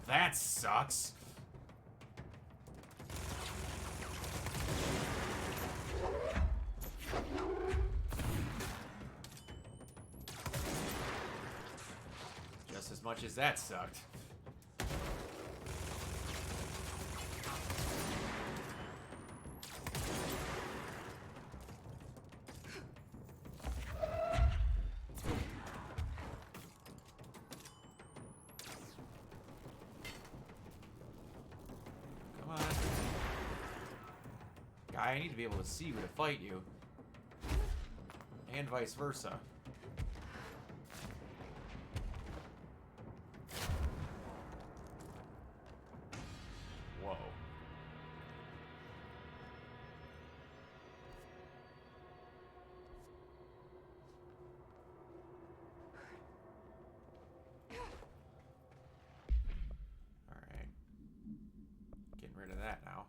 That sucks. Just as much as that sucked. Come on. Guy, I need to be able to see where to fight you. And vice versa. Whoa. Alright. Getting rid of that now.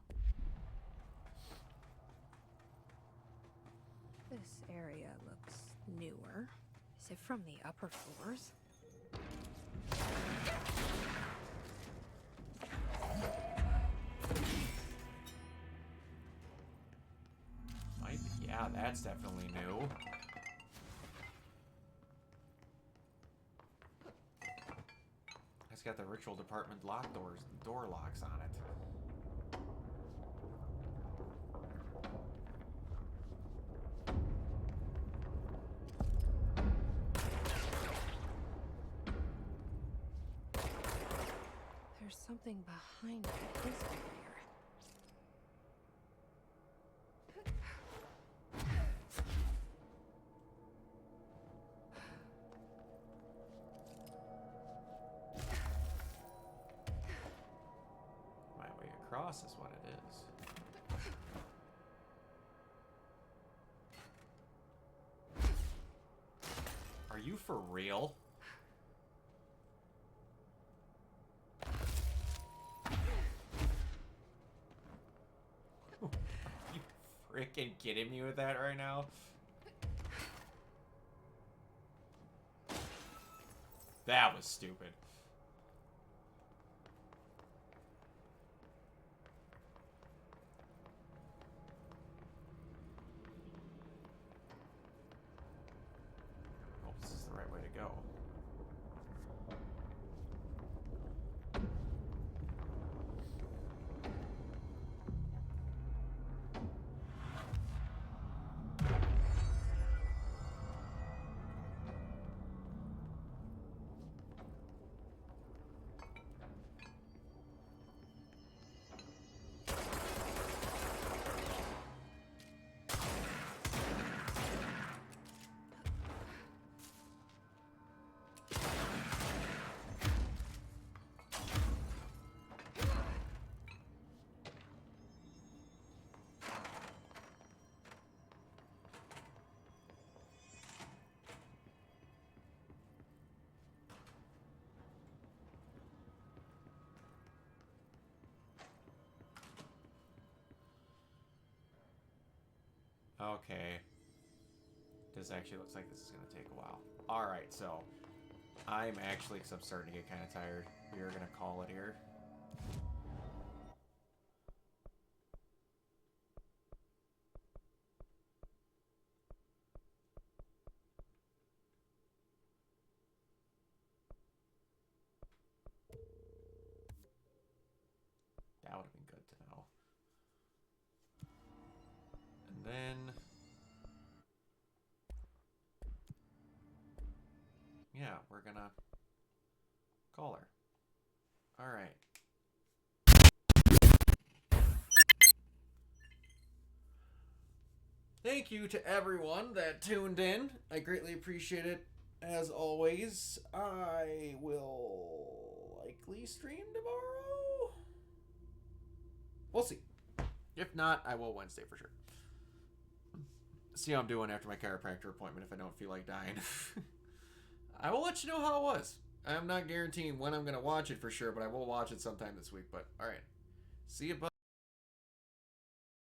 This area looks newer. Is it from the upper floors? Might be. Yeah, that's definitely new. It's got the ritual department lock doors, door locks on it. There's something behind his barrier. My way across is what it is. Are you for real? Are you freaking kidding me with that right now? That was stupid. Oh, this is way to go. Okay. This actually looks like this is going to take a while. Alright, so I'm actually, because I'm starting to get kind of tired, we are going to call it here. That would have been good to know. And then... yeah, we're gonna call her. Alright. Thank you to everyone that tuned in. I greatly appreciate it. As always, I will likely stream tomorrow. We'll see. If not, I will Wednesday for sure. See how I'm doing after my chiropractor appointment if I don't feel like dying. I will let you know how it was. I'm not guaranteeing when I'm going to watch it for sure, but I will watch it sometime this week. But, alright. See you, bud.